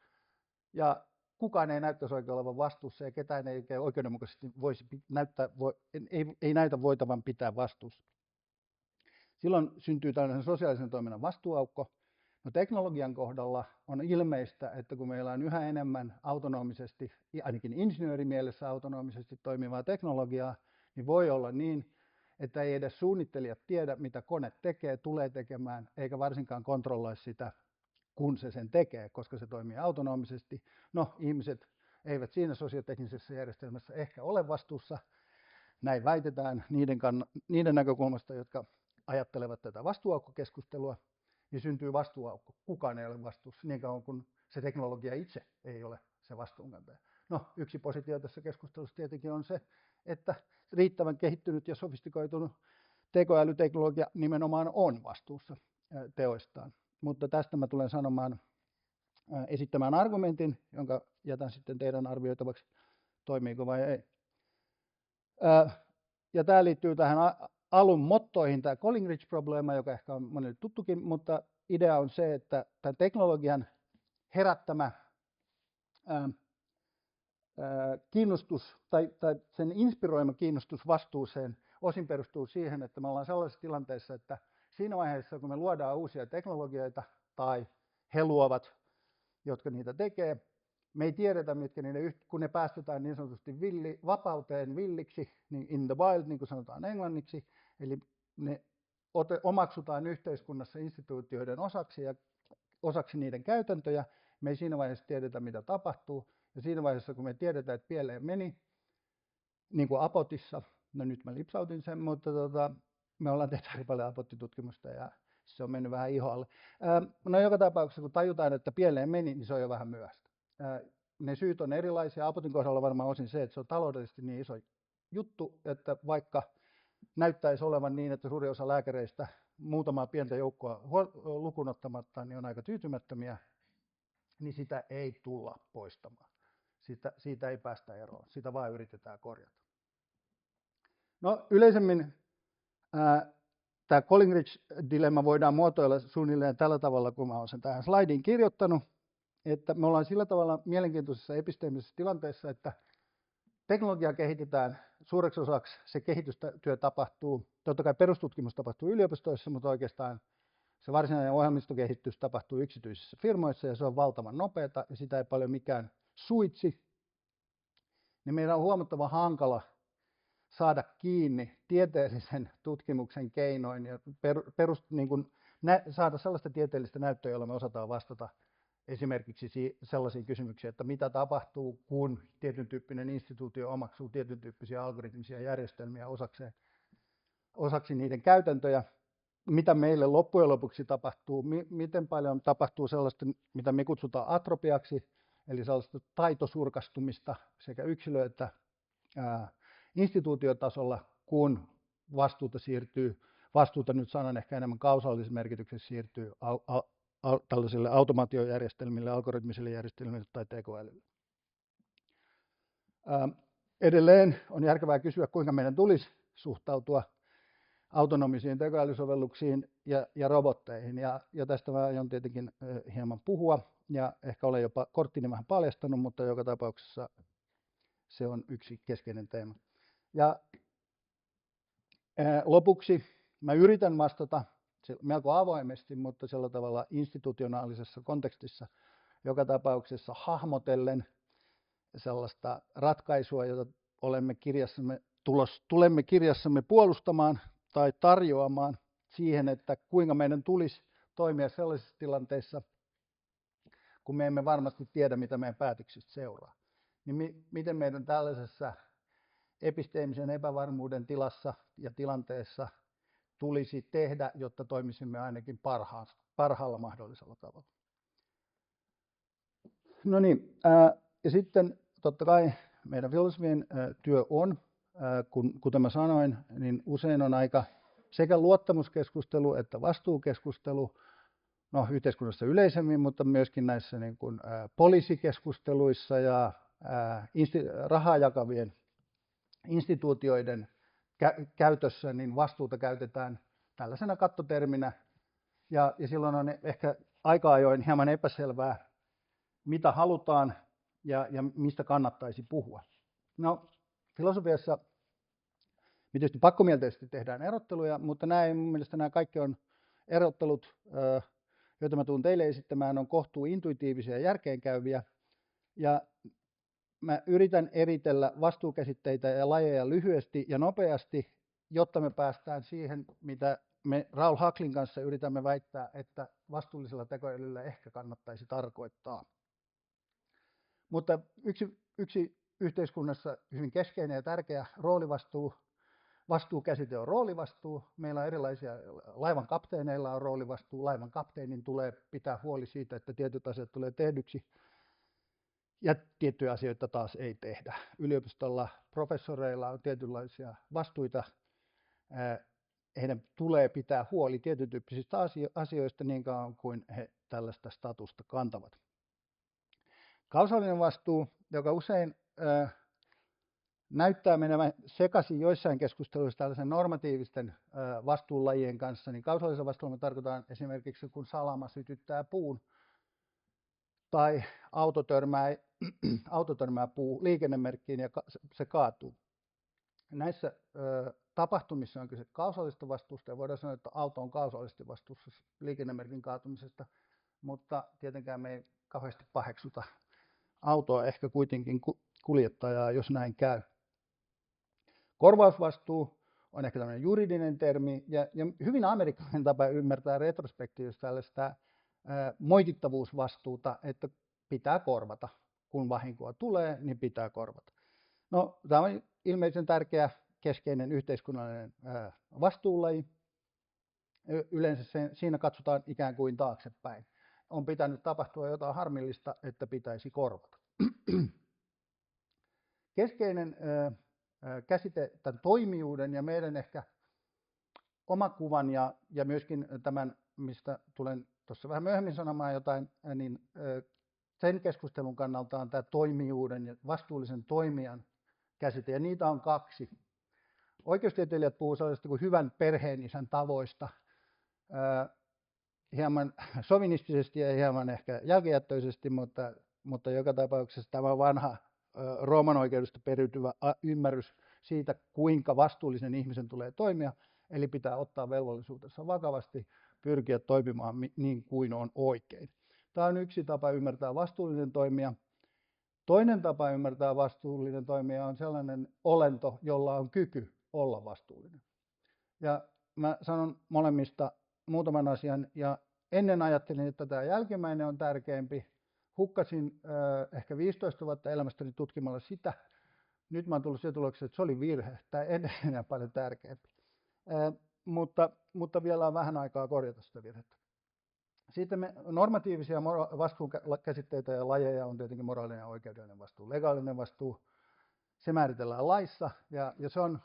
B: ja kukaan ei näyttäisi oikein olevan vastuussa, ja ketään ei oikeudenmukaisesti ei näytä voitavan pitää vastuussa. Silloin syntyy tällainen sosiaalisen toiminnan vastuuaukko, No teknologian kohdalla on ilmeistä, että kun meillä on yhä enemmän autonomisesti, ainakin insinöörimielessä autonomisesti toimivaa teknologiaa, niin voi olla niin, että ei edes suunnittelijat tiedä, mitä kone tekee, tulee tekemään, eikä varsinkaan kontrolloi sitä, kun se sen tekee, koska se toimii autonomisesti. No, ihmiset eivät siinä sosioteknisessä järjestelmässä ehkä ole vastuussa, näin väitetään niiden näkökulmasta, jotka ajattelevat tätä vastuuaukkokeskustelua, niin syntyy vastuuaukko. Kukaan ei ole vastuussa niin kauan kuin se teknologia itse ei ole se vastuunkantaja. No, yksi positio tässä keskustelussa tietenkin on se, että riittävän kehittynyt ja sofistikoitunut tekoälyteknologia nimenomaan on vastuussa teoistaan. Mutta tästä mä tulen esittämään argumentin, jonka jätän sitten teidän arvioitavaksi, toimiiko vai ei. Ja tämä liittyy tähän alun mottoihin, tämä Collingridge-probleema, joka ehkä on monelle tuttukin, mutta idea on se, että tämän teknologian herättämä kiinnostus tai sen inspiroima kiinnostus vastuuseen osin perustuu siihen, että me ollaan sellaisessa tilanteessa, että siinä vaiheessa, kun me luodaan uusia teknologioita tai he luovat, jotka niitä tekee, me ei tiedetä, mitkä kun ne päästetään niin sanotusti vapauteen villiksi, niin in the wild, niin kuin sanotaan englanniksi, eli ne omaksutaan yhteiskunnassa instituutioiden osaksi ja osaksi niiden käytäntöjä, me ei siinä vaiheessa tiedetä, mitä tapahtuu, ja siinä vaiheessa, kun me tiedetään, että pieleen meni, niin kuin Apotissa, no nyt mä lipsautin sen, mutta me ollaan tehty paljon Apotti-tutkimusta ja se on mennyt vähän ihoalle. No joka tapauksessa, kun tajutaan, että pieleen meni, niin se on jo vähän myöhäistä. Ne syyt on erilaisia. Apotin kohdalla varmaan osin se, että se on taloudellisesti niin iso juttu, että vaikka näyttäisi olevan niin, että suuri osa lääkäreistä muutamaa pientä joukkoa lukuun ottamatta niin on aika tyytymättömiä, niin sitä ei tulla poistamaan. Siitä ei päästä eroon. Sitä vaan yritetään korjata. No yleisemmin tämä Collingridge-dilemma voidaan muotoilla suunnilleen tällä tavalla, kun mä olen sen tähän slaidiin kirjoittanut, että me ollaan sillä tavalla mielenkiintoisessa episteemisessä tilanteessa, että teknologiaa kehitetään suureksi osaksi, se kehitystyö tapahtuu, totta kai perustutkimus tapahtuu yliopistoissa, mutta oikeastaan se varsinainen ohjelmistokehitys tapahtuu yksityisissä firmoissa ja se on valtavan nopeata ja sitä ei paljon mikään suitsi, niin meidän on huomattavan hankala saada kiinni tieteellisen tutkimuksen keinoin ja saada sellaista tieteellistä näyttöä, jolla me osataan vastata esimerkiksi sellaisiin kysymyksiin, että mitä tapahtuu, kun tietyn tyyppinen instituutio omaksuu tietyn tyyppisiä algoritmisia järjestelmiä osaksi niiden käytäntöjä, mitä meille loppujen lopuksi tapahtuu, miten paljon tapahtuu sellaista, mitä me kutsutaan atropiaksi, eli sellaista taitosurkastumista sekä yksilö- että instituutiotasolla, kun vastuuta nyt sanon ehkä enemmän kausaalisessa merkityksessä siirtyy tällaisille automaatiojärjestelmille, algoritmisille järjestelmille tai tekoälylle. Edelleen on järkevää kysyä, kuinka meidän tulisi suhtautua autonomisiin tekoälysovelluksiin ja robotteihin. Ja tästä mä aion tietenkin hieman puhua, ja ehkä olen jopa korttini vähän paljastanut, mutta joka tapauksessa se on yksi keskeinen teema. Ja lopuksi mä yritän vastata melko avoimesti, mutta sillä tavalla institutionaalisessa kontekstissa joka tapauksessa hahmotellen sellaista ratkaisua, jota tulemme kirjassamme puolustamaan tai tarjoamaan siihen, että kuinka meidän tulisi toimia sellaisissa tilanteissa, kun me emme varmasti tiedä, mitä meidän päätöksistä seuraa. Niin miten meidän tällaisessa episteemisen epävarmuuden tilassa ja tilanteessa tulisi tehdä, jotta toimisimme ainakin parhaalla mahdollisella tavalla. No niin, ja sitten totta kai meidän filosofien työ on, kuten mä sanoin, niin usein on aika sekä luottamuskeskustelu että vastuukeskustelu, no yhteiskunnassa yleisemmin, mutta myöskin näissä niin kuin, poliisikeskusteluissa ja rahaa jakavien instituutioiden käytössä, niin vastuuta käytetään tällaisena kattoterminä, ja silloin on ehkä aika ajoin hieman epäselvää, mitä halutaan ja mistä kannattaisi puhua. No, filosofiassa me tietysti pakkomielteisesti tehdään erotteluja, mutta mun mielestä nämä kaikki on erottelut joita mä tulen teille esittämään, on kohtuu intuitiivisia ja järkeenkäyviä. Ja mä yritän eritellä vastuukäsitteitä ja lajeja lyhyesti ja nopeasti, jotta me päästään siihen, mitä me Raul Hacklin kanssa yritämme väittää, että vastuullisella tekoälyllä ehkä kannattaisi tarkoittaa. Mutta yksi yhteiskunnassa hyvin keskeinen ja tärkeä vastuukäsite on roolivastuu. Meillä on erilaisia, laivan kapteeneilla on roolivastuu. Laivan kapteenin tulee pitää huoli siitä, että tietyt asiat tulee tehdyksi ja tiettyjä asioita taas ei tehdä. Yliopistolla professoreilla on tietynlaisia vastuita. Heidän tulee pitää huoli tietyn tyyppisistä asioista niin kauan kuin he tällaista statusta kantavat. Kausaalinen vastuu, joka usein näyttää menevän sekaisin joissain keskusteluissa tällaisen normatiivisten vastuulajien kanssa, niin kausaalisen vastuulla me tarkoitan esimerkiksi, kun salama sytyttää puun tai auto törmää liikennemerkkiin ja se kaatuu. Näissä tapahtumissa on kyse kausaalisesta vastuusta ja voidaan sanoa, että auto on kausaalisesti vastuussa liikennemerkin kaatumisesta, mutta tietenkään me ei kauheasti paheksuta autoa, ehkä kuitenkin kuljettajaa, jos näin käy. Korvausvastuu on ehkä tämmöinen juridinen termi ja hyvin amerikkalainen tapa ymmärtää retrospektiivisesti tällaista moitittavuusvastuuta, että pitää korvata. Kun vahinkoa tulee, niin pitää korvata. No, tämä on ilmeisen tärkeä keskeinen yhteiskunnallinen vastuulaji. Yleensä siinä katsotaan ikään kuin taaksepäin. On pitänyt tapahtua jotain harmillista, että pitäisi korvata. Keskeinen käsite tämän toimijuuden ja meidän ehkä omakuvan ja myöskin tämän, mistä tulen tuossa vähän myöhemmin sanomaan jotain, niin sen keskustelun kannalta on tämä toimijuuden ja vastuullisen toimijan käsite, ja niitä on kaksi. Oikeustieteilijät puhuvat sellaisesta kuin hyvän perheenisän tavoista, hieman sovinistisesti ja hieman ehkä jälkijättöisesti, mutta joka tapauksessa tämä vanha Rooman oikeudesta periytyvä ymmärrys siitä, kuinka vastuullisen ihmisen tulee toimia, eli pitää ottaa velvollisuutensa vakavasti, pyrkiä toimimaan niin kuin on oikein. Tämä on yksi tapa ymmärtää vastuullinen toimija. Toinen tapa ymmärtää vastuullinen toimija on sellainen olento, jolla on kyky olla vastuullinen. Ja mä sanon molemmista muutaman asian, ja ennen ajattelin, että tämä jälkimmäinen on tärkeämpi. Hukkasin ehkä 15 vuotta elämästäni tutkimalla sitä. Nyt mä oon tullut siihen tulokseen, että se oli virhe. Tämä edelleen on paljon tärkeämpi. Mutta vielä on vähän aikaa korjata sitä virhettä. Sitten me normatiivisia vastuukäsitteitä ja lajeja on tietenkin moraalinen ja oikeudellinen vastuu. Legaalinen vastuu, se määritellään laissa ja se on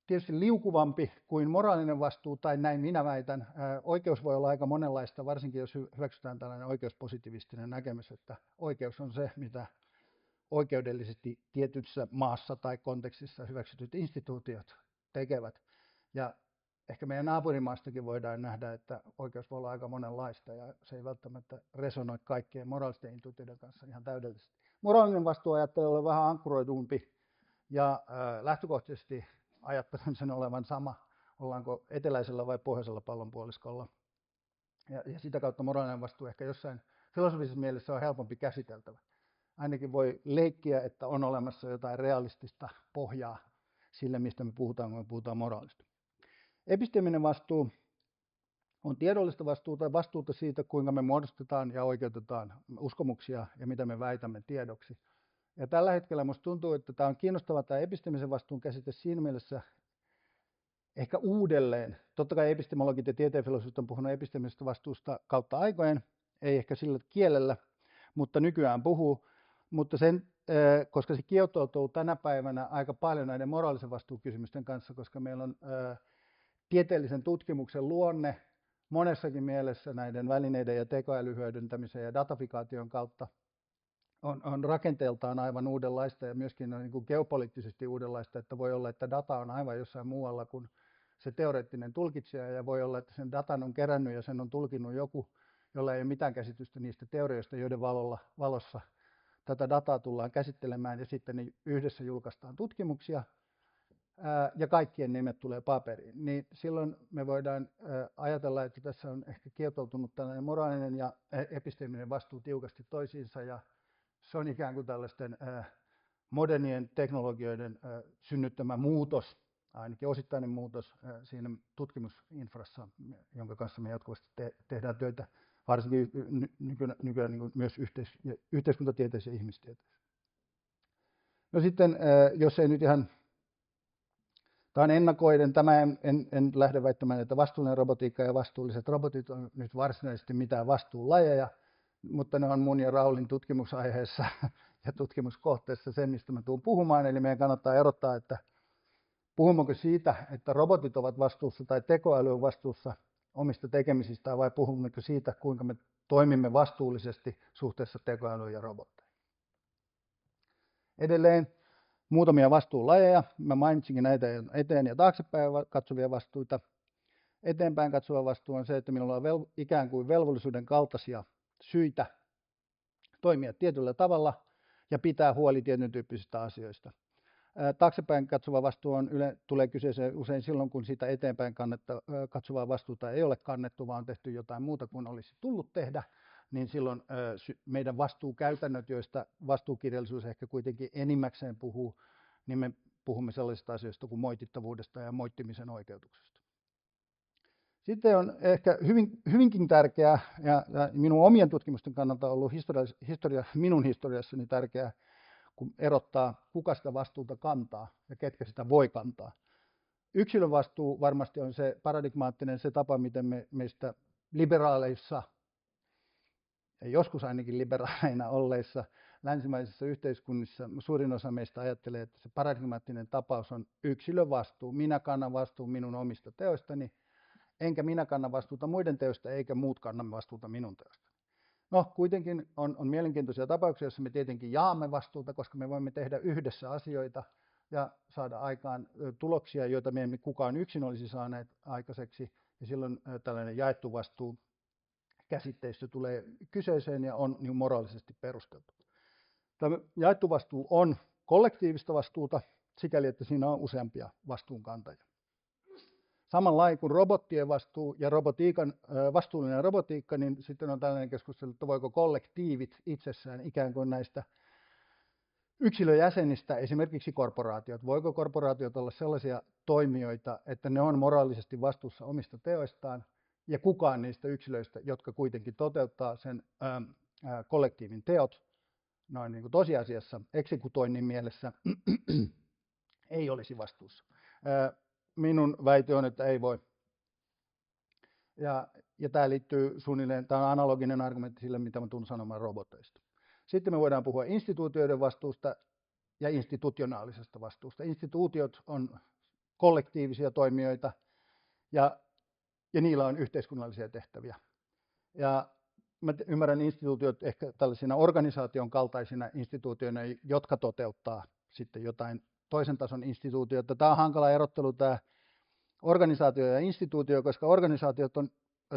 B: tietysti liukuvampi kuin moraalinen vastuu, tai näin minä väitän. Oikeus voi olla aika monenlaista, varsinkin jos hyväksytään tällainen oikeuspositivistinen näkemys, että oikeus on se, mitä oikeudellisesti tietyssä maassa tai kontekstissa hyväksytyt instituutiot tekevät. Ja ehkä meidän naapurimaastakin voidaan nähdä, että oikeus voi olla aika monenlaista ja se ei välttämättä resonoi kaikkien moraalisten intuitioiden kanssa ihan täydellisesti. Moraalinen vastuu ajattelee olevan vähän ankkuroidumpi ja lähtökohtaisesti ajattelen sen olevan sama, ollaanko eteläisellä vai pohjoisella pallonpuoliskolla. Ja sitä kautta moraalinen vastuu ehkä jossain filosofisessa mielessä on helpompi käsiteltävä. Ainakin voi leikkiä, että on olemassa jotain realistista pohjaa sille, mistä me puhutaan, kun me puhutaan moraalista. Episteminen vastuu on tiedollista vastuuta, vastuuta siitä, kuinka me muodostetaan ja oikeutetaan uskomuksia ja mitä me väitämme tiedoksi. Ja tällä hetkellä minusta tuntuu, että tämä on kiinnostava tämä epistemisen vastuun käsite siinä mielessä ehkä uudelleen. Totta kai epistemologit ja tieteenfilosofit on puhunut epistemisestä vastuusta kautta aikojen, ei ehkä sillä kielellä, mutta nykyään puhuu. Mutta koska se kietoutuu tänä päivänä aika paljon näiden moraalisen vastuukysymysten kanssa, koska meillä on tieteellisen tutkimuksen luonne monessakin mielessä näiden välineiden ja tekoälyn hyödyntämisen ja datafikaation kautta on rakenteeltaan aivan uudenlaista ja myöskin on niin kuin geopoliittisesti uudenlaista, että voi olla, että data on aivan jossain muualla kuin se teoreettinen tulkitsija ja voi olla, että sen datan on kerännyt ja sen on tulkinnut joku, jolla ei ole mitään käsitystä niistä teorioista, joiden valossa tätä dataa tullaan käsittelemään ja sitten ne yhdessä julkaistaan tutkimuksia. ja kaikkien nimet tulee paperiin, niin silloin me voidaan ajatella, että tässä on ehkä kietoutunut tällainen moraalinen ja episteeminen vastuu tiukasti toisiinsa, ja se on ikään kuin tällaisten modernien teknologioiden synnyttämä muutos, ainakin osittainen muutos siinä tutkimusinfrassa, jonka kanssa me jatkuvasti tehdään työtä, varsinkin nykyään niin myös yhteiskuntatieteessä ja ihmistieteessä. No sitten, jos ei nyt ihan, tämä on ennakoiden, en lähde väittämään, että vastuullinen robotiikka ja vastuulliset robotit on nyt varsinaisesti mitään vastuunlajeja, mutta ne on mun ja Raulin tutkimusaiheessa ja tutkimuskohteessa se, mistä mä tuun puhumaan, eli meidän kannattaa erottaa, että puhummeko siitä, että robotit ovat vastuussa tai tekoäly on vastuussa omista tekemisistään, vai puhummeko siitä, kuinka me toimimme vastuullisesti suhteessa tekoälyyn ja robotteihin. Edelleen muutamia vastuunlajeja. Mä mainitsinkin näitä eteen ja taaksepäin katsovia vastuita. Eteenpäin katsova vastuu on se, että minulla on ikään kuin velvollisuuden kaltaisia syitä toimia tietyllä tavalla ja pitää huoli tietyn tyyppisistä asioista. Taaksepäin katsova vastuu tulee kyseeseen usein silloin, kun sitä eteenpäin katsovaa vastuuta ei ole kannettu, vaan on tehty jotain muuta kuin olisi tullut tehdä, niin silloin meidän vastuukäytännöt, joista vastuukirjallisuus ehkä kuitenkin enimmäkseen puhuu, niin me puhumme sellaisista asioista kuin moitittavuudesta ja moittimisen oikeutuksesta. Sitten on ehkä hyvinkin tärkeää, ja minun omien tutkimusten kannalta ollut minun historiassani tärkeää, kun erottaa, kuka sitä vastuuta kantaa ja ketkä sitä voi kantaa. Yksilön vastuu varmasti on se paradigmaattinen, se tapa, miten meistä liberaaleissa, ja joskus ainakin liberaaleina olleissa länsimaisissa yhteiskunnissa suurin osa meistä ajattelee, että se paradigmaattinen tapaus on yksilön vastuu. Minä kannan vastuun minun omista teoistani, enkä minä kanna vastuuta muiden teoista, eikä muut kanna vastuuta minun teoista. No, kuitenkin on mielenkiintoisia tapauksia, joissa me tietenkin jaamme vastuuta, koska me voimme tehdä yhdessä asioita ja saada aikaan tuloksia, joita me emme kukaan yksin olisi saaneet aikaiseksi, ja silloin tällainen jaettu vastuu käsitteistö tulee kyseeseen ja on niin moraalisesti perusteltu. Tämä jaettu vastuu on kollektiivista vastuuta sikäli, että siinä on useampia vastuunkantajia. Samanlainen kuin robottien vastuu ja vastuullinen robotiikka, niin sitten on tällainen keskustelu, että voiko kollektiivit itsessään ikään kuin näistä yksilöjäsenistä, esimerkiksi korporaatiot, voiko korporaatiot olla sellaisia toimijoita, että ne on moraalisesti vastuussa omista teoistaan, ja kukaan niistä yksilöistä, jotka kuitenkin toteuttaa sen kollektiivin teot, noin niin kuin tosiasiassa eksekutoinnin mielessä, ei olisi vastuussa. Minun väite on, että ei voi. Ja tämä liittyy suunnilleen, tämä on analoginen argumentti sille, mitä mä tulen sanomaan roboteista. Sitten me voidaan puhua instituutioiden vastuusta ja institutionaalisesta vastuusta. Instituutiot on kollektiivisia toimijoita ja niillä on yhteiskunnallisia tehtäviä. Ja mä ymmärrän instituutiot ehkä tällaisina organisaation kaltaisina instituutioina, jotka toteuttaa sitten jotain toisen tason instituutioita. Tämä on hankala erottelu, tämä organisaatio ja instituutio, koska organisaatiot on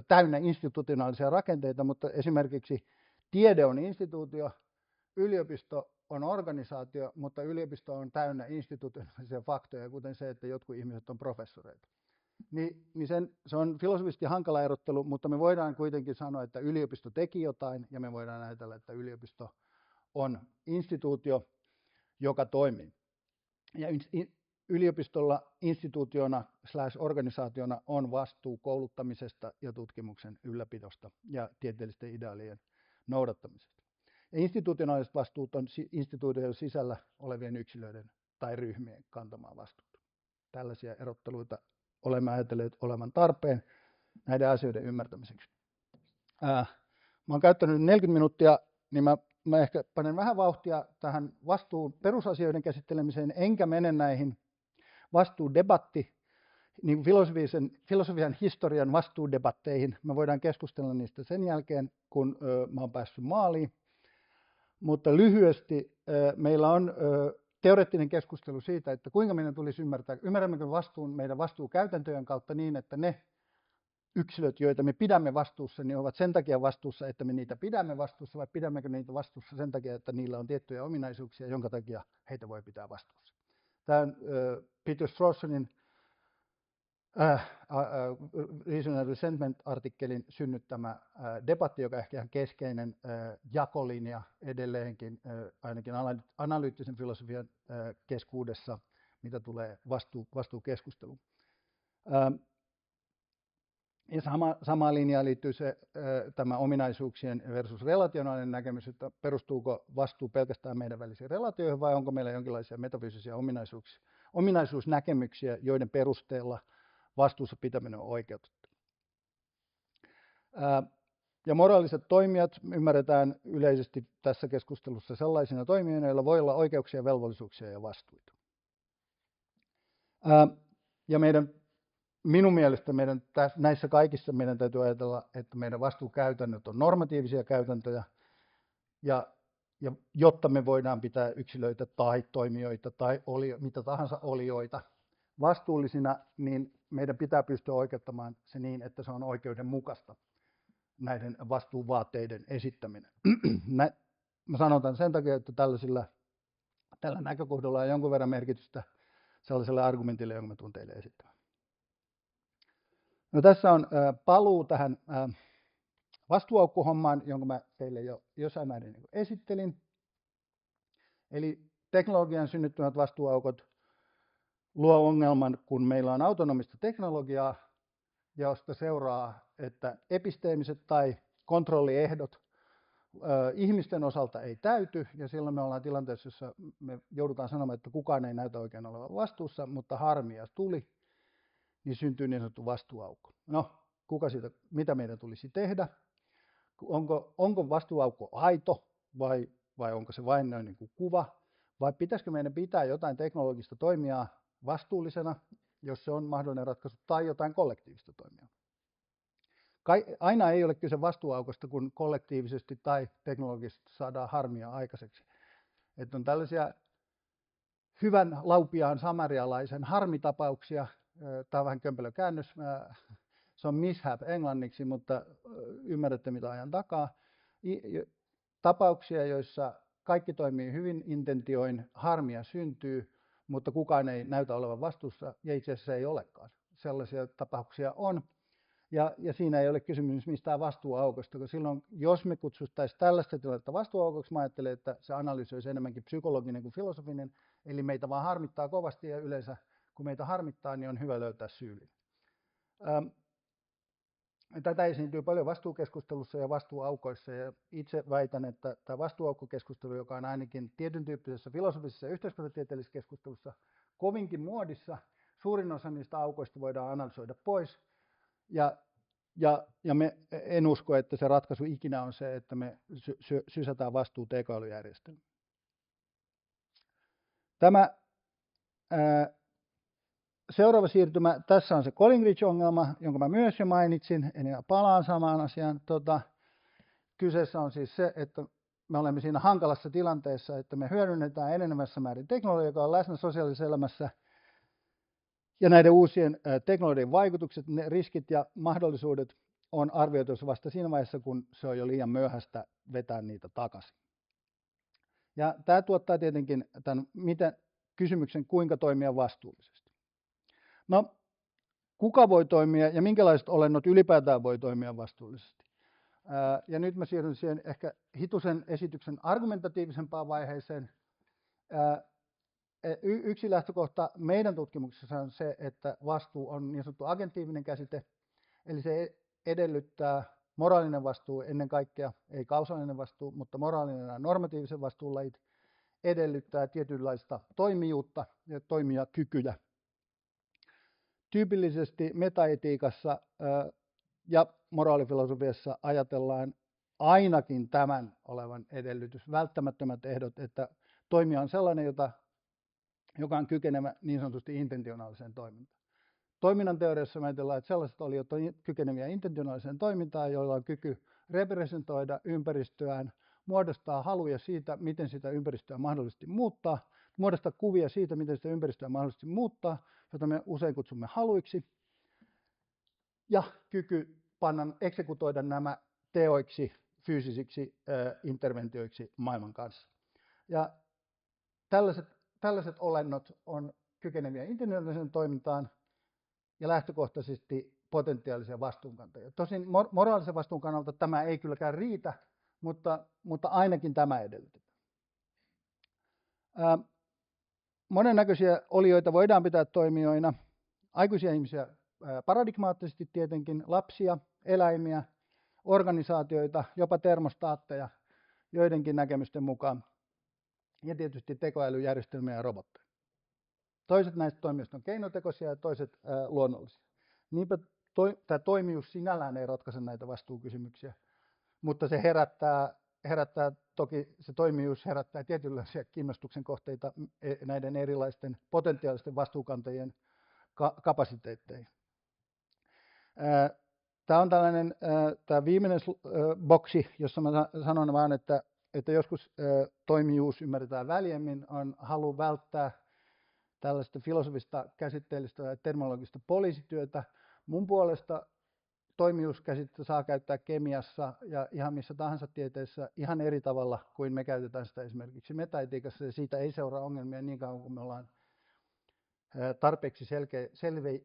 B: täynnä institutionaalisia rakenteita, mutta esimerkiksi tiede on instituutio, yliopisto on organisaatio, mutta yliopisto on täynnä institutionaalisia faktoja, kuten se, että jotkut ihmiset on professoreita. Se on filosofisesti hankala erottelu, mutta me voidaan kuitenkin sanoa, että yliopisto teki jotain, ja me voidaan ajatella, että yliopisto on instituutio, joka toimii. Ja yliopistolla instituutiona /organisaationa on vastuu kouluttamisesta ja tutkimuksen ylläpidosta ja tieteellisten ideaalien noudattamisesta. Ja institutionaaliset vastuut on instituutioiden sisällä olevien yksilöiden tai ryhmien kantamaa vastuuta. Tällaisia erotteluita olemme ajatelleet olevan tarpeen näiden asioiden ymmärtämiseksi. Mä oon käyttänyt 40 minuuttia, niin mä ehkä panen vähän vauhtia tähän perusasioiden käsittelemiseen, enkä mene näihin vastuudebatti, niin filosofian historian vastuudebatteihin. Me voidaan keskustella niistä sen jälkeen, kun mä oon päässyt maaliin. Mutta lyhyesti meillä on teoreettinen keskustelu siitä, että kuinka meidän tulisi ymmärrämmekö meidän vastuukäytäntöjen kautta niin, että ne yksilöt, joita me pidämme vastuussa, niin ovat sen takia vastuussa, että me niitä pidämme vastuussa, vai pidämmekö niitä vastuussa sen takia, että niillä on tiettyjä ominaisuuksia, jonka takia heitä voi pitää vastuussa. Tämän Peter Strawsonin Reason and Resentment-artikkelin synnyttämä debatti, joka ehkä ihan keskeinen jakolinja edelleenkin, ainakin analyyttisen filosofian keskuudessa, mitä tulee vastuukeskusteluun. Ja sama linjaan liittyy tämä ominaisuuksien versus relationaalinen näkemys, että perustuuko vastuu pelkästään meidän välisiin relatioihin vai onko meillä jonkinlaisia metafyysisiä ominaisuusnäkemyksiä, joiden perusteella vastuussa pitäminen on oikeutettu. Ja moraaliset toimijat ymmärretään yleisesti tässä keskustelussa sellaisina toimijoina, joilla voi olla oikeuksia, velvollisuuksia ja vastuita. Ja minun mielestä näissä kaikissa meidän täytyy ajatella, että meidän vastuukäytännöt on normatiivisia käytäntöjä, ja jotta me voidaan pitää yksilöitä tai toimijoita tai mitä tahansa olioita vastuullisina, niin meidän pitää pystyä oikeuttamaan se niin, että se on oikeudenmukaista, näiden vastuuvaateiden esittäminen. Mä sanon tämän sen takia, että tällä näkökohdalla on jonkun verran merkitystä sellaiselle argumentille, jonka mä tulen teille esittämään. No, tässä on paluu tähän vastuuaukkohommaan, jonka mä teille jo jossain määrin esittelin. Eli teknologian synnyttämät vastuuaukot luo ongelman, kun meillä on autonomista teknologiaa, josta seuraa, että episteemiset tai kontrolliehdot ihmisten osalta ei täyty, ja silloin me ollaan tilanteessa, jossa me joudutaan sanomaan, että kukaan ei näytä oikein olevan vastuussa, mutta harmia tuli, niin syntyy niin sanottu vastuuaukko. No, mitä meidän tulisi tehdä? Onko vastuuaukko aito vai onko se vain noin niin kuin kuva? Vai pitäisikö meidän pitää jotain teknologista toimijaa vastuullisena, jos se on mahdollinen ratkaisu, tai jotain kollektiivista toimijaa? Aina ei ole kyse vastuuaukosta, kun kollektiivisesti tai teknologisesti saadaan harmia aikaiseksi. Että on tällaisia hyvän laupiaan samarialaisen harmitapauksia. Tämä on vähän kömpelö käännös. Se on mishap englanniksi, mutta ymmärrätte mitä ajan takaa. Tapauksia, joissa kaikki toimii hyvin intentioin, harmia syntyy, mutta kukaan ei näytä olevan vastuussa, ja itse asiassa ei olekaan. Sellaisia tapauksia on. Ja siinä ei ole kysymys mistään vastuuaukosta, koska silloin, jos me kutsuttaisiin tällaista tilannetta vastuuaukoksi, mä ajattelen, että se analyysi olisi enemmänkin psykologinen kuin filosofinen, eli meitä vaan harmittaa kovasti, ja yleensä kun meitä harmittaa, niin on hyvä löytää syyllinen. Tätä esiintyy paljon vastuukeskustelussa ja vastuuaukoissa, ja itse väitän, että tämä vastuuaukkokeskustelu, joka on ainakin tietyn tyyppisessä filosofisessa ja yhteiskuntatieteellisessä keskustelussa kovinkin muodissa, suurin osa niistä aukoista voidaan analysoida pois, ja en usko, että se ratkaisu ikinä on se, että me sysätään vastuu tekoälyjärjestelmään. Tämä seuraava siirtymä, tässä on se Collingridge-ongelma, jonka mä myös jo mainitsin, en enää palaan samaan asiaan. Kyseessä on siis se, että me olemme siinä hankalassa tilanteessa, että me hyödynnetään enenevässä määrin teknologiaa, joka on läsnä sosiaalisessa elämässä, ja näiden uusien teknologian vaikutukset, ne riskit ja mahdollisuudet on arvioitu vasta siinä vaiheessa, kun se on jo liian myöhäistä vetää niitä takaisin. Ja tämä tuottaa tietenkin tämän kysymyksen, kuinka toimia vastuullisesti. No, kuka voi toimia ja minkälaiset olennot ylipäätään voi toimia vastuullisesti? Ja nyt mä siirryn siihen ehkä hitusen esityksen argumentatiivisempaan vaiheeseen. Yksi lähtökohta meidän tutkimuksessa on se, että vastuu on niin sanottu agentiivinen käsite, eli se edellyttää moraalinen vastuu ennen kaikkea, ei kausaalinen vastuu, mutta moraalinen ja normatiivisen vastuun lajit edellyttää tietynlaista toimijuutta ja toimijakykyjä. Tyypillisesti metaetiikassa ja moraalifilosofiassa ajatellaan ainakin tämän olevan edellytys, välttämättömät ehdot, että toimija on sellainen, joka on kykenevä niin sanotusti intentionaaliseen toimintaan. Toiminnan teoriassa me ajatellaan, että sellaiset oliot on kykeneviä intentionaaliseen toimintaan, joilla on kyky representoida ympäristöään, muodostaa haluja siitä, miten sitä ympäristöä mahdollisesti muuttaa, muodostaa kuvia siitä, miten sitä ympäristöä mahdollisesti muuttaa, jota me usein kutsumme haluiksi, ja kyky eksekutoida nämä teoiksi, fyysisiksi interventioiksi maailman kanssa. Ja tällaiset tällaiset olennot on kykeneviä intelligenttiseen toimintaan ja lähtökohtaisesti potentiaalisia vastuunkantajia. Tosin moraalisen vastuun kannalta tämä ei kylläkään riitä, mutta ainakin tämä edellytetään. Monennäköisiä olioita voidaan pitää toimijoina. Aikuisia ihmisiä paradigmaattisesti tietenkin, lapsia, eläimiä, organisaatioita, jopa termostaatteja joidenkin näkemysten mukaan. Ja tietysti tekoälyjärjestelmiä ja robotteja. Toiset näistä toimijoista on keinotekoisia ja toiset luonnollisia. Niinpä tämä toimijuus sinällään ei ratkaise näitä vastuukysymyksiä, mutta se herättää toki se toimijuus herättää tietynlaisia kiinnostuksen kohteita näiden erilaisten potentiaalisten vastuukantajien kapasiteetteihin. Tämä on tällainen tämä viimeinen boksi, jossa mä sanon vaan, että joskus toimijuus ymmärretään väljemmin, on halu välttää tällaista filosofista, käsitteellistä ja terminologista poliisityötä. Mun puolesta toimijuuskäsitettä saa käyttää kemiassa ja ihan missä tahansa tieteessä ihan eri tavalla kuin me käytetään sitä esimerkiksi metaetiikassa, ja siitä ei seuraa ongelmia niin kauan kuin me ollaan tarpeeksi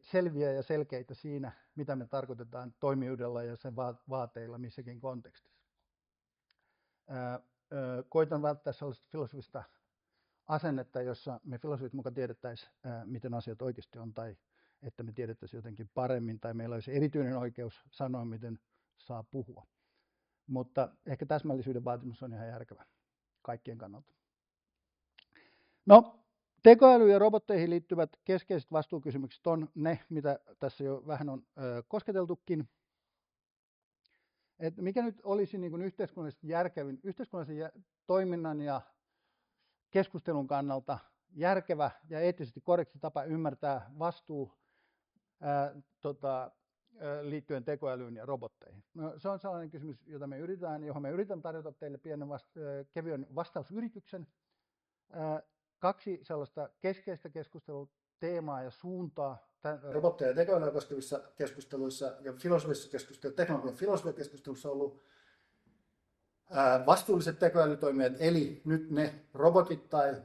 B: selviä ja selkeitä siinä, mitä me tarkoitetaan toimijuudella ja sen vaateilla missäkin kontekstissa. Koitan välttää sellaista filosofista asennetta, jossa me filosofit mukaan tiedettäisiin, miten asiat oikeasti on, tai että me tiedettäisiin jotenkin paremmin, tai meillä olisi erityinen oikeus sanoa, miten saa puhua. Mutta ehkä täsmällisyyden vaatimus on ihan järkevä kaikkien kannalta. No, tekoäly- ja robotteihin liittyvät keskeiset vastuukysymykset on ne, mitä tässä jo vähän on kosketeltukin. Et mikä nyt olisi niin kuin yhteiskunnallisesti järkevin, yhteiskunnallisen toiminnan ja keskustelun kannalta järkevä ja eettisesti korrekti tapa ymmärtää vastuu liittyen tekoälyyn ja robotteihin? No, se on sellainen kysymys, johon me yritän tarjota teille pienen kevyen vastausyrityksen. 2 sellaista keskeistä keskusteluteemaa ja suuntaa robotteja ja tekoälyä koskevissa keskusteluissa ja filosofisissa keskusteluissa, teknologian filosofian keskustelussa on ollut vastuulliset tekoälytoimijat, eli nyt ne robotit tai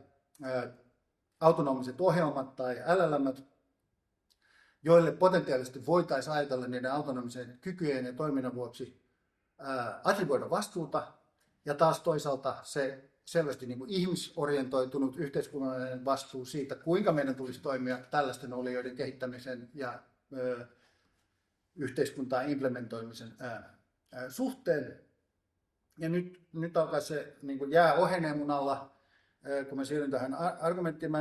B: autonomiset ohjelmat tai LLM:t, joille potentiaalisesti voitaisiin ajatella niiden autonomisen kykyjen ja toiminnan vuoksi attribuoida vastuuta, ja taas toisaalta se selvästi niin kuin ihmisorientoitunut yhteiskunnallinen vastuu siitä, kuinka meidän tulisi toimia tällaisten olioiden kehittämisen ja yhteiskuntaan implementoimisen suhteen. Ja nyt alkaa se niin kuin jää ohenee mun alla, kun mä siirryn tähän argumenttiin.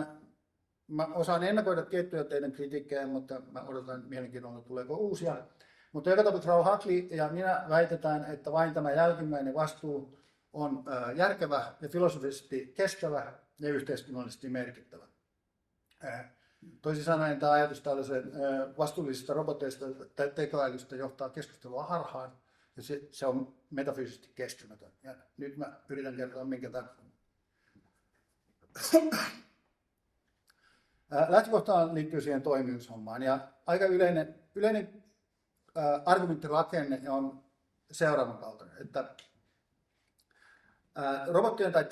B: Mä osaan ennakoida tiettyjä teidän kritiikkejä, mutta mä odotan mielenkiinnolla, tuleeko uusia. Mutta joka tapauksessa Raul Huxley ja minä väitetään, että vain tämä jälkimmäinen vastuu on järkevä ja filosofisesti kestävä ja yhteiskunnallisesti merkittävä. Toisin sanoen tämä ajatus tällaisen vastuullisista roboteista tai tekoälystä johtaa keskustelua harhaan, ja se on metafyysisesti kestämätön. Ja nyt mä yritän kertoa, minkä takia. Lähtökohtaan liittyy siihen toimijuushommaan, ja aika yleinen argumenttirakenne on seuraavan kaltainen, että robottien tai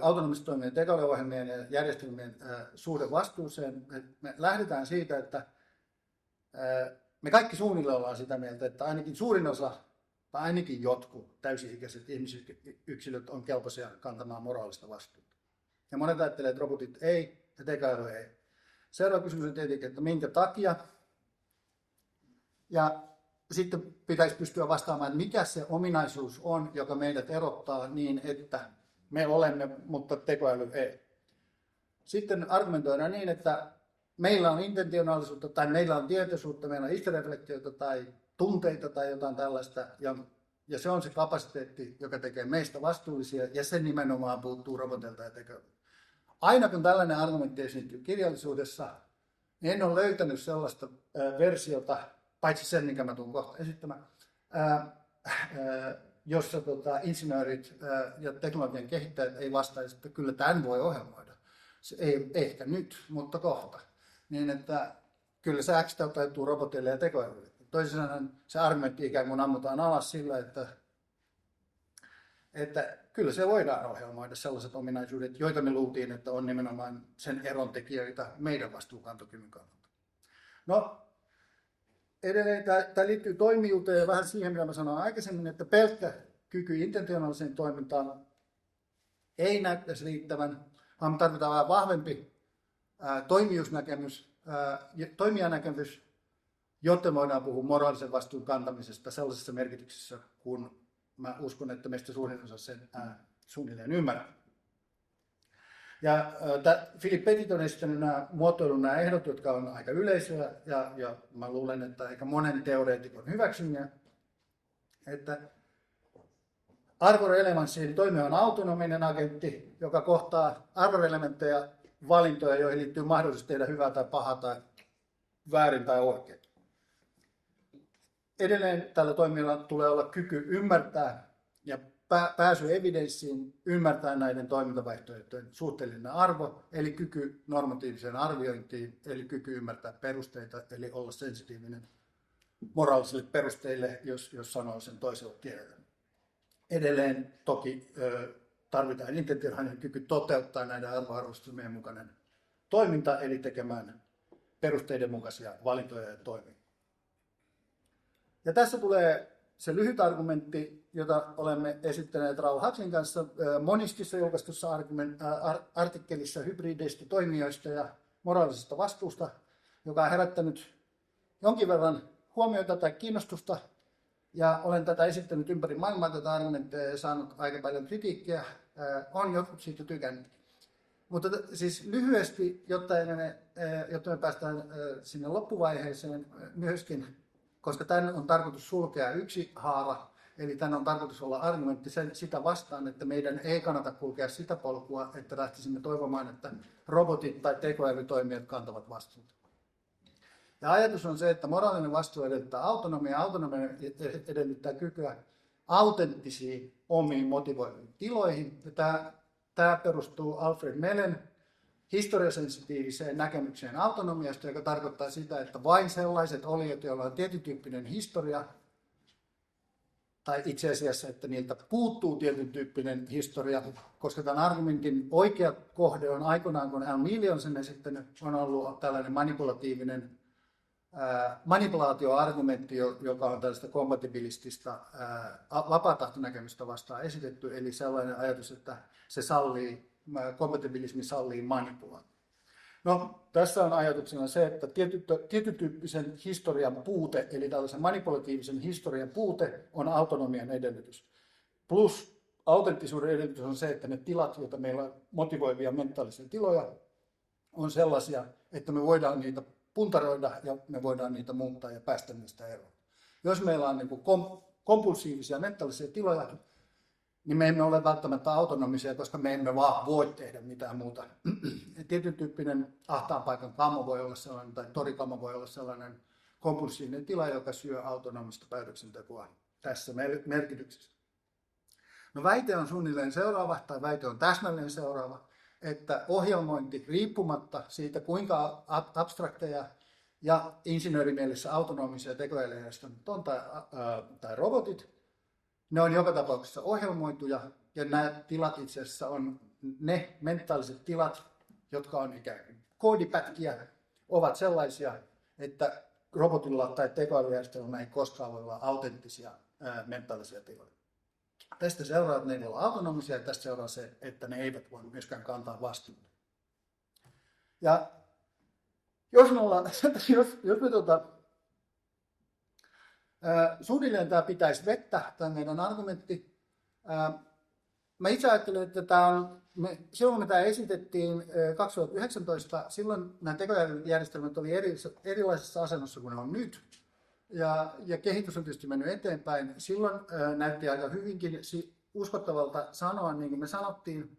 B: autonomisesti toimivien tekoälyohjelmien ja järjestelmien suhde vastuuseen, me lähdetään siitä, että me kaikki suunnilleen ollaan sitä mieltä, että ainakin suurin osa tai ainakin jotkut täysi-ikäiset ihmisyksilöt on kelpoisia kantamaan moraalista vastuuta. Ja monet ajattelee, että robotit ei ja tekoäly ei. Seuraava kysymys on tietenkin, että minkä takia. Ja sitten pitäisi pystyä vastaamaan, että mikä se ominaisuus on, joka meidät erottaa niin, että me olemme, mutta tekoäly ei. Sitten argumentoidaan niin, että meillä on intentionaalisuutta tai meillä on tietoisuutta, meillä on itsereflektiota tai tunteita tai jotain tällaista. Ja se on se kapasiteetti, joka tekee meistä vastuullisia, ja se nimenomaan puuttuu robotilta ja tekoälyltä. Aina kun tällainen argumentti esiintyy kirjallisuudessa, niin en ole löytänyt sellaista versiota, paitsi sen, minkä mä tulen kohta esittämään, jossa insinöörit ja teknologian kehittäjät ei vastaisi, että kyllä tämän voi ohjelmoida. Se ei ehkä nyt, mutta kohta. Niin että kyllä se X toteutuu robotille ja tekoälylle. Toisin sanoen se argumentti ikään kuin ammutaan alas sillä, että että kyllä se voidaan ohjelmoida sellaiset ominaisuudet, joita me luultiin, että on nimenomaan sen erontekijöitä meidän vastuunkantokyvyn kannalta. No, edelleen tämä liittyy toimijuuteen ja vähän siihen, mitä mä sanoin aikaisemmin, että pelkkä kyky intentionaaliseen toimintaan ei näyttäisi riittävän, vaan me tarvitaan vähän vahvempi toimijanäkemys, jotta voidaan puhua moraalisen vastuun kantamisesta sellaisessa merkityksessä, kun mä uskon, että meistä suurin osa sen suunnilleen ymmärrää. Ja Philip Pettit on esittänyt muotoilun ehdot, jotka on aika yleisiä, ja mä luulen, että aika monen teoreetikon hyväksymiä, että arvorelevanssi eli toimija on autonominen agentti, joka kohtaa arvorelementtejä valintoja, joihin liittyy mahdollisuus tehdä hyvää tai pahaa tai väärin tai oikein. Edelleen tällä toimijalla tulee olla kyky ymmärtää ja pääsy evidenssiin, ymmärtää näiden toimintavaihtoehtojen suhteellinen arvo, eli kyky normatiiviseen arviointiin, eli kyky ymmärtää perusteita, eli olla sensitiivinen moraalisille perusteille, jos sanoo sen toisella kielellä. Edelleen toki tarvitaan intentionaalinen kyky toteuttaa näiden arvoarvostelmien mukainen toiminta, eli tekemään perusteiden mukaisia valintoja ja toimia. Ja tässä tulee se lyhyt argumentti, jota olemme esittäneet Raul Huxleyn kanssa Monistissa julkaistussa artikkelissa hybrideistä toimijoista ja moraalisesta vastuusta, joka on herättänyt jonkin verran huomiota tai kiinnostusta. Ja olen tätä esittänyt ympäri maailmaa, tätä argumenttia, ja saanut aika paljon kritiikkiä. On jotkut siitä tykännyt. Mutta siis lyhyesti, jotta me päästään sinne loppuvaiheeseen myöskin, koska tämän on tarkoitus sulkea yksi haara, eli tämän on tarkoitus olla argumentti sitä vastaan, että meidän ei kannata kulkea sitä polkua, että lähtisimme toivomaan, että robotit tai tekoälytoimijat kantavat vastuuta. Ja ajatus on se, että moraalinen vastuu edellyttää autonomia, autonomia edellyttää kykyä autenttisiin omiin motivoiviin tiloihin. Ja tämä perustuu Alfred Mellen historiasensitiiviseen näkemykseen autonomiasta, joka tarkoittaa sitä, että vain sellaiset oliot, joilla on tietyn tyyppinen historia, tai itse asiassa, että niiltä puuttuu tietyn tyyppinen historia, koska tämän argumentin oikea kohde on aikoinaan, kun Al Mealy on sen esittänyt, on ollut tällainen manipulaatioargumentti, joka on tällaista kompatibilistista vapaatahtonäkemystä vastaan esitetty, eli sellainen ajatus, että kompatibilismi sallii manipulaatio. No, tässä on ajatuksena se, että tietyn tyyppisen historian puute, eli tällaisen manipulatiivisen historian puute on autonomian edellytys. Plus autenttisuuden edellytys on se, että ne tilat, joita meillä on motivoivia mentaalisia tiloja, on sellaisia, että me voidaan niitä puntaroida ja me voidaan niitä muuttaa ja päästä niistä eroon. Jos meillä on niin kompulsiivisia mentaalisia tiloja, niin me emme ole välttämättä autonomisia, koska me emme vaan voi tehdä mitään muuta. Tietyn tyyppinen ahtaan paikan kammo voi olla sellainen, tai torikammo voi olla sellainen kompulsiivinen tila, joka syö autonomista päätöksentekoa tässä merkityksessä. No, väite on suunnilleen seuraava, tai väite on täsmälleen seuraava, että ohjelmointi riippumatta siitä, kuinka abstrakteja ja insinöörimielessä autonomisia tekoälyjärjestelmät on tai robotit, ne on joka tapauksessa ohjelmoituja, ja nämä tilat itse asiassa on ne mentaaliset tilat, jotka on ikään kuin koodipätkiä, ovat sellaisia, että robotilla tai tekoälyjärjestelmällä ei koskaan voi olla autenttisia mentaalisia tiloja. Tästä seuraa, että ne eivät ole autonomisia, ja tästä seuraa se, että ne eivät voi myöskään kantaa vastuuta. Ja jos me suunnilleen tämä pitäisi vettä, tämä meidän argumentti. Mä itse ajattelen, että silloin kun me tämä esitettiin 2019, silloin nämä tekoälyjärjestelmät oli erilaisessa asennossa kuin ne on nyt. Ja kehitys on tietysti mennyt eteenpäin. Silloin näytti aika hyvinkin uskottavalta sanoa, niin kuin me sanottiin.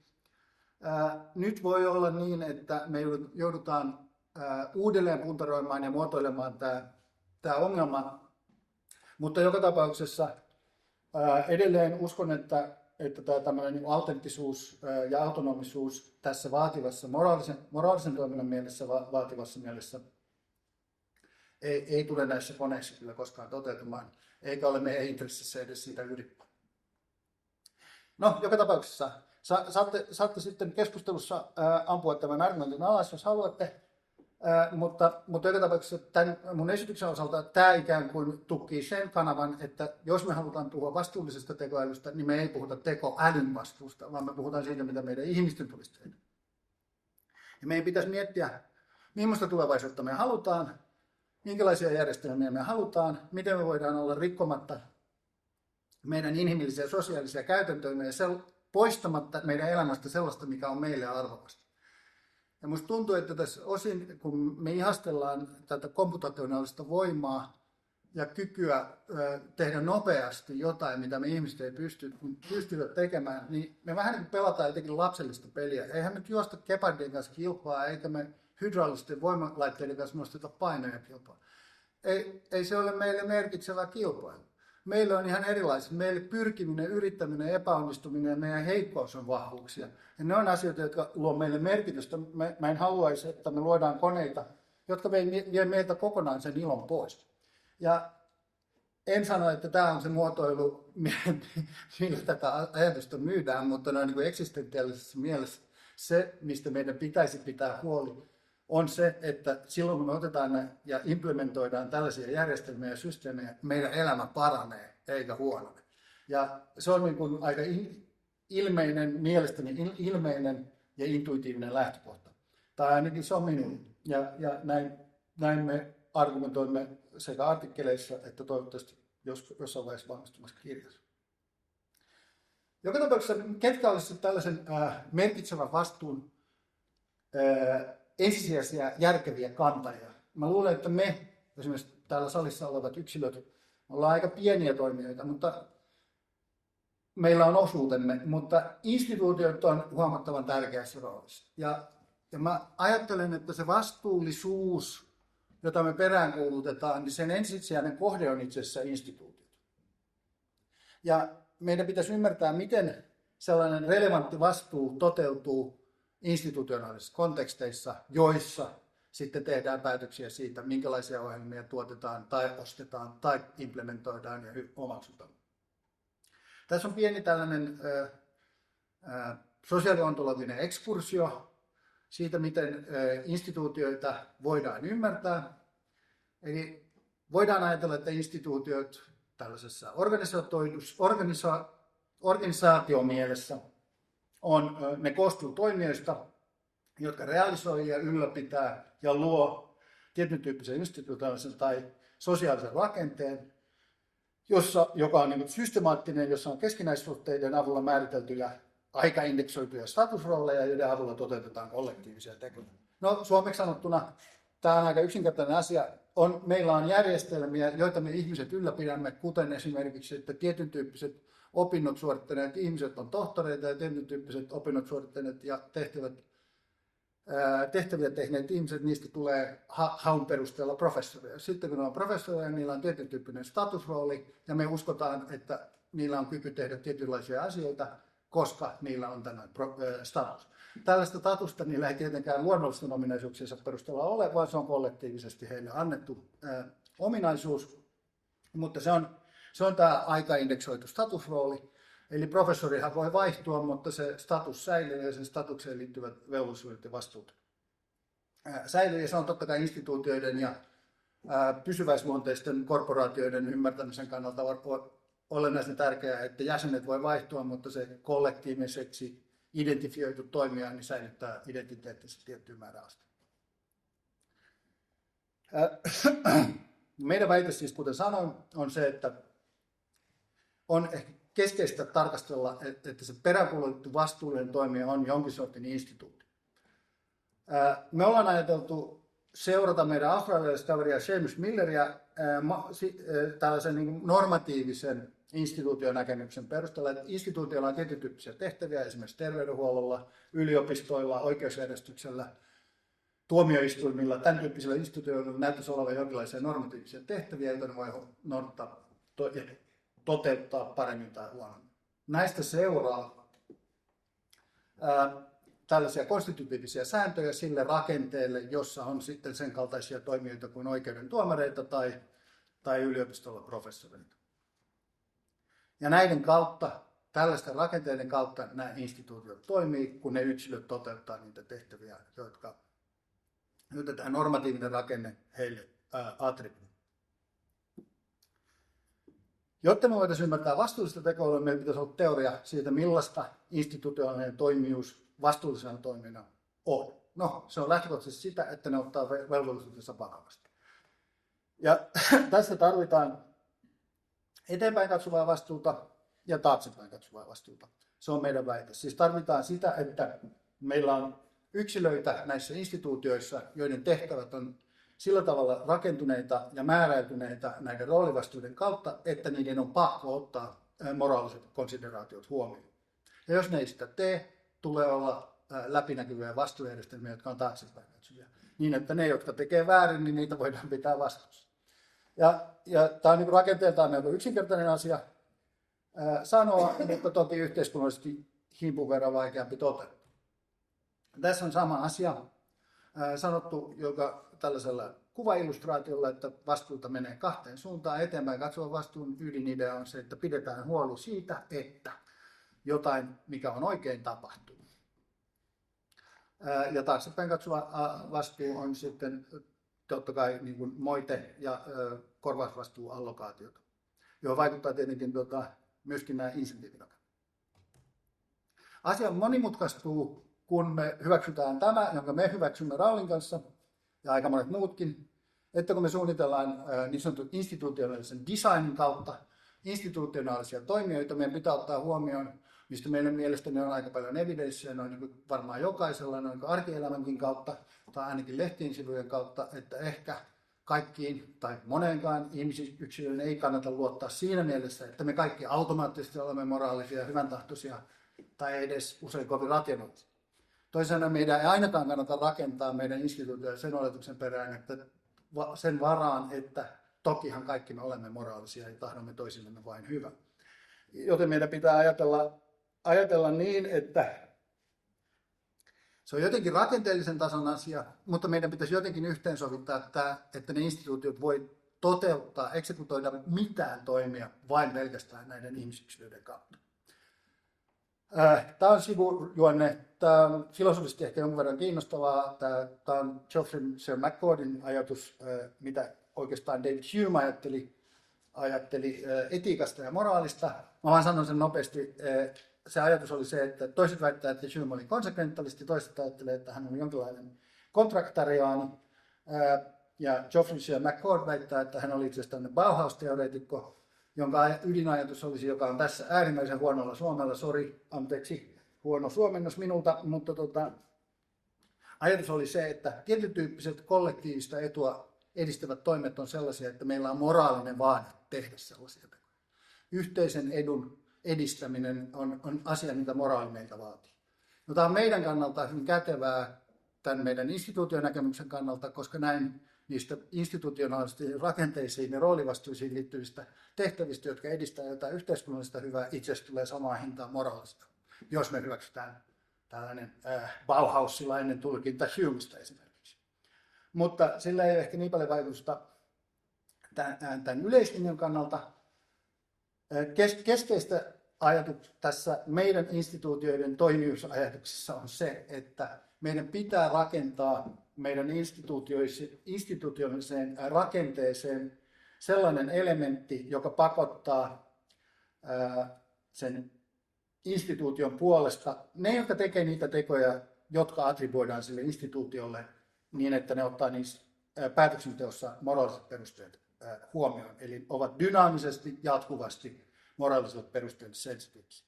B: Nyt voi olla niin, että me joudutaan uudelleen puntaroimaan ja muotoilemaan tämä ongelma. Mutta joka tapauksessa edelleen uskon, että tämä tämmöinen autenttisuus ja autonomisuus tässä vaativassa, moraalisen toiminnan mielessä vaativassa mielessä ei tule näissä koneissa kyllä koskaan toteutumaan, eikä ole meidän intressissä edes siitä yrittää. No, joka tapauksessa saatte sitten keskustelussa ampua tämän argumentin alas, jos haluatte. Mutta joka tapauksessa tämän mun esityksen osalta tämä ikään kuin tukkii sen kanavan, että jos me halutaan puhua vastuullisesta tekoälystä, niin me ei puhuta tekoälyn vastuusta, vaan me puhutaan siitä, mitä meidän ihmisten tulisi tehdä. Ja meidän pitäisi miettiä, millaista tulevaisuutta me halutaan, minkälaisia järjestelmiä me halutaan, miten me voidaan olla rikkomatta meidän inhimillisiä ja sosiaalisia käytäntöjä ja poistamatta meidän elämästä sellaista, mikä on meille arvokasta. Ja musta tuntuu, että tässä osin, kun me ihastellaan tätä komputationaalista voimaa ja kykyä tehdä nopeasti jotain, mitä me ihmiset ei pystytä tekemään, niin me vähän niin kuin pelataan jotenkin lapsellista peliä. Eihän me juosta gepardien kanssa kilpaa, eikä me hydraulisten voimalaitteiden kanssa nosteta painoja kilpaa. Ei se ole meille merkitsevä kilpailu. Meillä on ihan erilaiset. Meille pyrkiminen, yrittäminen, epäonnistuminen ja meidän heikkous on vahvuuksia. Ja ne on asioita, jotka luo meille merkitystä. Mä en haluaisi, että me luodaan koneita, jotka vie meiltä kokonaan sen ilon pois. Ja en sano, että tämä on se muotoilu, millä tätä ajatusta myydään, mutta noin niin kuin eksistentiaalisessa mielessä se, mistä meidän pitäisi pitää huoli, on se, että silloin kun me otetaan ja implementoidaan tällaisia järjestelmiä ja systeemejä, meidän elämä paranee eikä huonone. Ja se on niin kuin aika mielestäni ilmeinen ja intuitiivinen lähtökohta. Tai ainakin se on minun. Ja näin me argumentoimme sekä artikkeleissa että toivottavasti jossain vaiheessa valmistumassa kirjassa. Joka tapauksessa, ketkä olisivat tällaisen merkitsevän vastuun ensisijaisia järkeviä kantajia? Mä luulen, että me, esimerkiksi täällä salissa olevat yksilöt, ollaan aika pieniä toimijoita, mutta meillä on osuutemme, mutta instituutiot on huomattavan tärkeässä roolissa. Ja mä ajattelen, että se vastuullisuus, jota me peräänkuulutetaan, niin sen ensisijainen kohde on itse asiassa instituutiot. Ja meidän pitäisi ymmärtää, miten sellainen relevantti vastuu toteutuu institutionaalisissa konteksteissa, joissa sitten tehdään päätöksiä siitä, minkälaisia ohjelmia tuotetaan tai ostetaan tai implementoidaan ja omaksutaan. Tässä on pieni tällainen sosiaaliontologinen ekskursio siitä, miten instituutioita voidaan ymmärtää. Eli voidaan ajatella, että instituutiot tällaisessa organisaatiomielessä ne koostuu toimijoista, jotka realisoi ja ylläpitää ja luo tietyn tyyppisen institutionaalisen tai sosiaalisen rakenteen, joka on niin systemaattinen, jossa on keskinäissuhteiden avulla määriteltyjä aikaindeksoituja statusrooleja, joiden avulla toteutetaan kollektiivisia tekoja. No, suomeksi sanottuna tämä on aika yksinkertainen asia. Meillä on järjestelmiä, joita me ihmiset ylläpidämme, kuten esimerkiksi, että tietyn tyyppiset opinnot suorittaneet ihmiset on tohtoreita ja tietyn tyyppiset opinnot suorittaneet ja tehtäviä tehneet ihmiset, niistä tulee haun perusteella professoreja. Sitten kun ne on professoreja, niillä on tietyn tyyppinen statusrooli ja me uskotaan, että niillä on kyky tehdä tietynlaisia asioita, koska niillä on tämä status. Tällaista statusta niillä ei tietenkään luonnollisten ominaisuuksiensa perusteella ole, vaan se on kollektiivisesti heille annettu ominaisuus, mutta se on tämä aikaindeksoitu statusrooli. Eli professorihan voi vaihtua, mutta se status säilyy ja sen statukseen liittyvät velvollisuudet ja vastuut säilyy. Ja se on totta kai instituutioiden ja pysyväisluonteisten korporaatioiden ymmärtämisen kannalta olennaisen tärkeää, että jäsenet voi vaihtua, mutta se kollektiiviseksi identifioitu toimija niin säilyttää identiteettinsä tiettyyn määrään asti. Meidän väite siis, kuten sanoin, on se, että on ehkä keskeistä tarkastella, että se peräänkuulutettu vastuullinen toimija on jonkin sortin instituutio. Me ollaan ajateltu seurata meidän australialaiskaveria Seamus Milleria tällaisen niin normatiivisen instituutionäkemyksen perusteella, että instituutioilla on tietyn tyyppisiä tehtäviä, esimerkiksi terveydenhuollolla, yliopistoilla, oikeusjärjestyksellä, tuomioistuimilla, tämän tyyppisillä instituutioilla näyttäisi olevan jonkinlaisia normatiivisia tehtäviä, joita ne voi toteuttaa paremmin tai huonommin. Näistä seuraa tällaisia konstitutiivisia sääntöjä sille rakenteelle, jossa on sitten sen kaltaisia toimijoita kuin oikeuden tuomareita tai yliopistolla professoreita. Ja näiden kautta tällaisten rakenteiden kautta nämä instituutiot toimii, kun ne yksilöt toteuttaa niitä tehtäviä, joita tämä normatiivinen rakenne heille attribuoi. Jotta me voitaisiin ymmärtää vastuullista tekoälysä, meillä pitäisi olla teoria siitä, millaista institutionaalinen toimijuus vastuullisena toimina on. No, se on lähtökohtaisesti sitä, että ne ottaa velvollisuutensa vakavasti. Ja tässä tarvitaan eteenpäin katsovaa vastuuta ja taaksepäin katsovaa vastuuta. Se on meidän väite. Siis tarvitaan sitä, että meillä on yksilöitä näissä instituutioissa, joiden tehtävät on sillä tavalla rakentuneita ja määräytyneitä näiden roolivastuuden kautta, että niiden on pakko ottaa moraaliset konsideraatiot huomioon. Ja jos ne ei sitä tee, tulee olla läpinäkyviä vastuujärjestelmiä, jotka on taaksepäin katsovia. Niin, että ne, jotka tekee väärin, niin niitä voidaan pitää vastuussa. Ja tämä on niin rakenteeltaan melko yksinkertainen asia sanoa, mutta toki yhteiskunnallisesti himpun verran vaikeampi toteuttaa. Tässä on sama asia sanottu, joka tällaisella kuvaillustraatiolla, että vastuuta menee kahteen suuntaan. Eteenpäin katsovan vastuun ydinidea on se, että pidetään huoli siitä, että jotain, mikä on oikein, tapahtuu. Ja taaksepäin katsova vastuu on sitten totta kai niin kuin moite- ja korvausvastuuallokaatiot, johon vaikuttaa tietenkin myöskin nämä insentiivirakenteet. Asia monimutkaistuu, kun me hyväksytään tämä, jonka me hyväksymme Raulin kanssa ja aika monet muutkin, että kun me suunnitellaan niin sanotun institutionaalisen designin kautta institutionaalisia toimijoita, meidän pitää ottaa huomioon, mistä meidän mielestäni on aika paljon evidenssiä, noin niin varmaan jokaisella, noin arkielämänkin kautta tai ainakin lehtien sivujen kautta, että ehkä kaikkiin tai moneenkaan ihmisyksilöön ei kannata luottaa siinä mielessä, että me kaikki automaattisesti olemme moraalisia ja hyväntahtoisia tai edes usein kovin rationaalisia. Toisaalta meidän ei ainakaan kannata rakentaa meidän instituutioita sen oletuksen perään, että sen varaan, että tokihan kaikki me olemme moraalisia ja tahdomme toisillemme vain hyvä. Joten meidän pitää ajatella niin, että se on jotenkin rakenteellisen tason asia, mutta meidän pitäisi jotenkin yhteensovittaa tämä, että ne instituutiot voi toteuttaa, eksekutoida mitään toimia vain pelkästään näiden ihmisyksilöiden kautta. Tämä on sivujuonne. Tämä on filosofisesti ehkä jonkun verran kiinnostavaa. Tämä on Geoffrey Sir McCordin ajatus, mitä oikeastaan David Hume ajatteli etiikasta ja moraalista. Mä vaan sanon sen nopeasti. Se ajatus oli se, että toiset väittävät, että Hume oli konsekventalisti, toiset ajattelee, että hän oli jonkinlainen kontraktariaani. Ja Geoffrey Sir McCord väittää, että hän oli itse asiassa tämmöinen Bauhaus-teoreetikko, jonka ydinajatus olisi, joka on tässä äärimmäisen huonolla suomella, anteeksi, huono suomennos minulta, mutta ajatus oli se, että tietyn tyyppiset kollektiivista etua edistävät toimet on sellaisia, että meillä on moraalinen vaade tehdä sellaisia tekoja. Yhteisen edun edistäminen on asia, mitä moraali meiltä vaatii. No, tämä on meidän kannalta hyvin kätevää tämän meidän instituutionäkemyksen kannalta, koska näin niistä institutionaalisesti rakenteisiin ja roolivastuisiin liittyvistä tehtävistä, jotka edistää jotain yhteiskunnallista hyvää, itse asiassa tulee samaa hintaa moraalista, jos me hyväksytään tällainen Bauhausilainen tulkinta Humesta esimerkiksi. Mutta sillä ei ole ehkä niin paljon vaikutusta tämän yleislinjan kannalta. Keskeistä ajatus tässä meidän instituutioiden toimijuusajatuksessa on se, että meidän pitää rakentaa meidän institutionaaliseen rakenteeseen sellainen elementti, joka pakottaa sen instituution puolesta ne, jotka tekee niitä tekoja, jotka attribuoidaan sille instituutiolle niin, että ne ottaa niissä päätöksenteossa moraaliset perusteet huomioon. Eli ovat dynaamisesti, jatkuvasti moraaliset perusteet sensitiivisiä.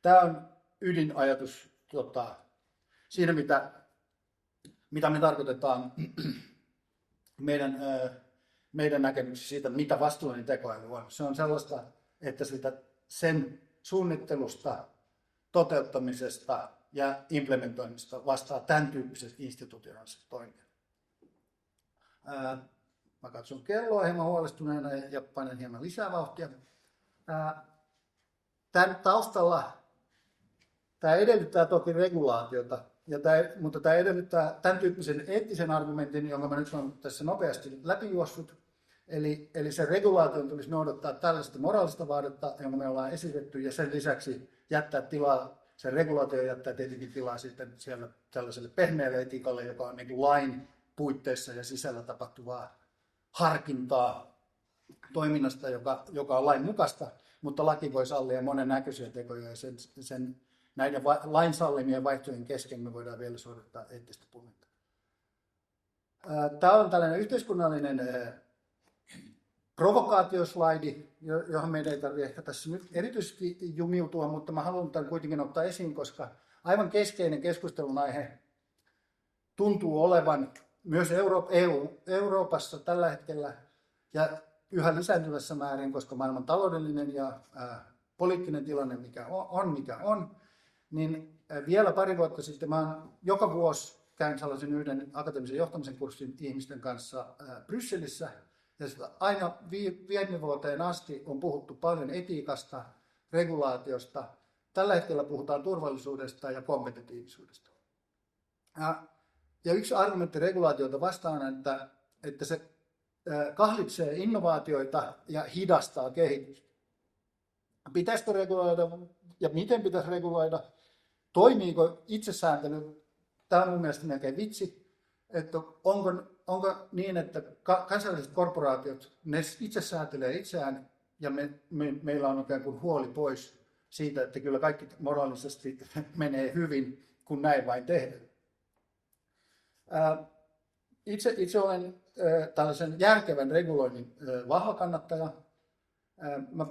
B: Tämä on ydinajatus siinä, mitä me tarkoitetaan meidän näkemyksessä siitä, mitä vastuullinen tekoäly on. Se on sellaista, että sen suunnittelusta, toteuttamisesta ja implementoinnista vastaa tämän tyyppiset institutionaaliset toimijat. Mä katson kelloa hieman huolestuneena ja panen hieman lisää vauhtia. Tämän taustalla tämä edellyttää toki regulaatiota, mutta tämä edellyttää tämän tyyppisen eettisen argumentin, jonka mä nyt olen tässä nopeasti läpijuossut.
C: Eli se regulaation tulisi noudattaa tällaista moraalista vaadetta, jonka me ollaan esitetty, ja sen lisäksi jättää tilaa, se regulaatio jättää tietenkin tilaa sitten siellä tällaiselle pehmeälle etiikalle, joka on niin kuin lain puitteissa ja sisällä tapahtuvaa harkintaa toiminnasta, joka on lain mukaista, mutta laki voi sallia monennäköisiä tekoja, ja näiden lain sallimien vaihtojen kesken me voidaan vielä suorittaa eettistä punnintaa. Tämä on tällainen yhteiskunnallinen provokaatioslaidi, johon meidän ei tarvitse ehkä tässä nyt erityisesti jumiutua, mutta mä haluan tämän kuitenkin ottaa esiin, koska aivan keskeinen keskustelun aihe tuntuu olevan myös Euroopassa tällä hetkellä ja yhä lisääntyvässä määrin, koska maailman taloudellinen ja poliittinen tilanne mikä on, niin vielä pari vuotta sitten mä joka vuosi käyn sellaisen yhden akateemisen johtamisen kurssin ihmisten kanssa Brysselissä. Ja aina viime vuoteen asti on puhuttu paljon etiikasta, regulaatiosta. Tällä hetkellä puhutaan turvallisuudesta ja kompetitiivisuudesta. Ja yksi argumentti regulaatiota vastaan on, että se kahlitsee innovaatioita ja hidastaa kehitystä. Pitäisikö reguloida ja miten pitäisi reguloida? Toimiiko itsesääntely? Tämä on mun mielestä melkein vitsi, että onko niin, että kansainväliset korporaatiot, ne itse säätelee itseään ja meillä on ikään kuin huoli pois siitä, että kyllä kaikki moraalisesti menee hyvin, kun näin vain tehdään. Itse olen tällaisen järkevän reguloinnin vahva kannattaja.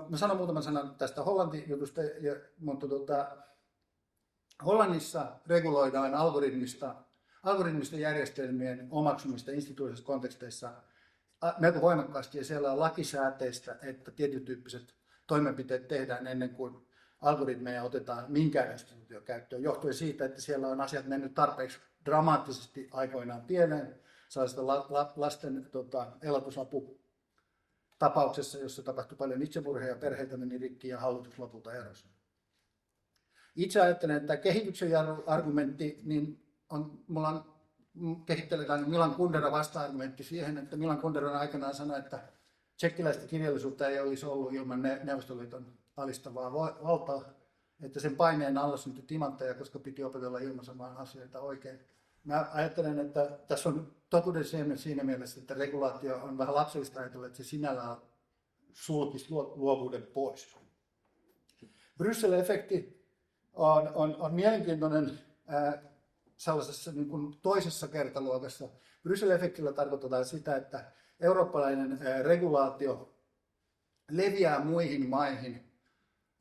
C: Mä sanon muutaman sanan tästä Hollanti-jutusta, mutta Hollannissa reguloidaan algoritmisten järjestelmien omaksumista instituutioissa konteksteissa melko voimakkaasti, ja siellä on lakisääteistä, että tietyn tyyppiset toimenpiteet tehdään ennen kuin algoritmeja otetaan minkään instituution käyttöön, johtuen siitä, että siellä on asiat mennyt tarpeeksi dramaattisesti aikoinaan pieleen, sellaista lasten elatusaputapauksessa, jossa tapahtui paljon itsemurheja, perheitä meni rikki ja hallitus lopulta erosi. Itse ajattelen, että kehityksen argumentti, niin mulla on kehitteletään Milan Kundera vasta-argumentti siihen, että Milan Kundera aikanaan sanoi, että tsekkiläistä kirjallisuutta ei olisi ollut ilman Neuvostoliiton alistavaa valtaa, että sen paineen alla syntyi timantteja, koska piti opetella ilmaisemaan asioita oikein. Mä ajattelen, että tässä on totuuden siemen siinä mielessä, että regulaatio on vähän lapsellista ajatella, että se sinällään sulkisi luovuuden pois. Bryssel-efekti on mielenkiintoinen sellaisessa niin kuin toisessa kertaluokassa. Bryssel-efektillä tarkoitetaan sitä, että eurooppalainen regulaatio leviää muihin maihin,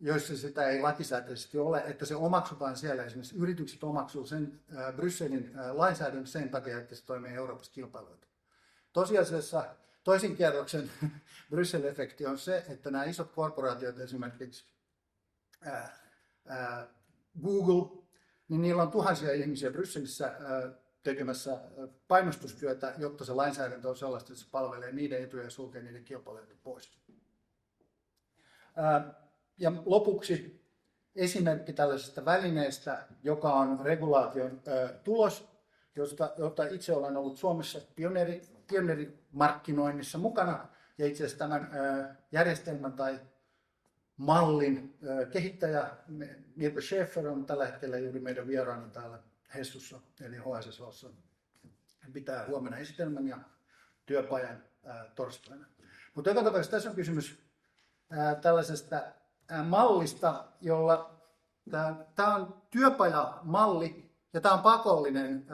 C: joissa sitä ei lakisääteisesti ole, että se omaksutaan siellä. Esimerkiksi yritykset omaksuu sen Brysselin lainsäädännön sen takia, että se toimii Euroopassa kilpailuita. Tosiasiassa toisin kerroksen Bryssel-efekti on se, että nämä isot korporaatiot, esimerkiksi Google, niin niillä on tuhansia ihmisiä Brysselissä tekemässä painostustyötä, jotta se lainsäädäntö on sellaista, että se palvelee niiden etuja ja sulkee niiden kilpailijoita pois. Ja lopuksi esimerkki tällaisesta välineestä, joka on regulaation tulos, jota itse olen ollut Suomessa pioneerimarkkinoinnissa mukana. Ja itse asiassa tämän järjestelmän tai mallin kehittäjä Mirko Schäfer on tällä hetkellä juuri meidän vieraana täällä Hessussa, eli HSSOssa. Hän pitää huomenna esitelmän ja työpajan torstaina. Mutta joka tapauksessa tässä on kysymys tällaisesta mallista, jolla tämä on työpajamalli ja tämä on pakollinen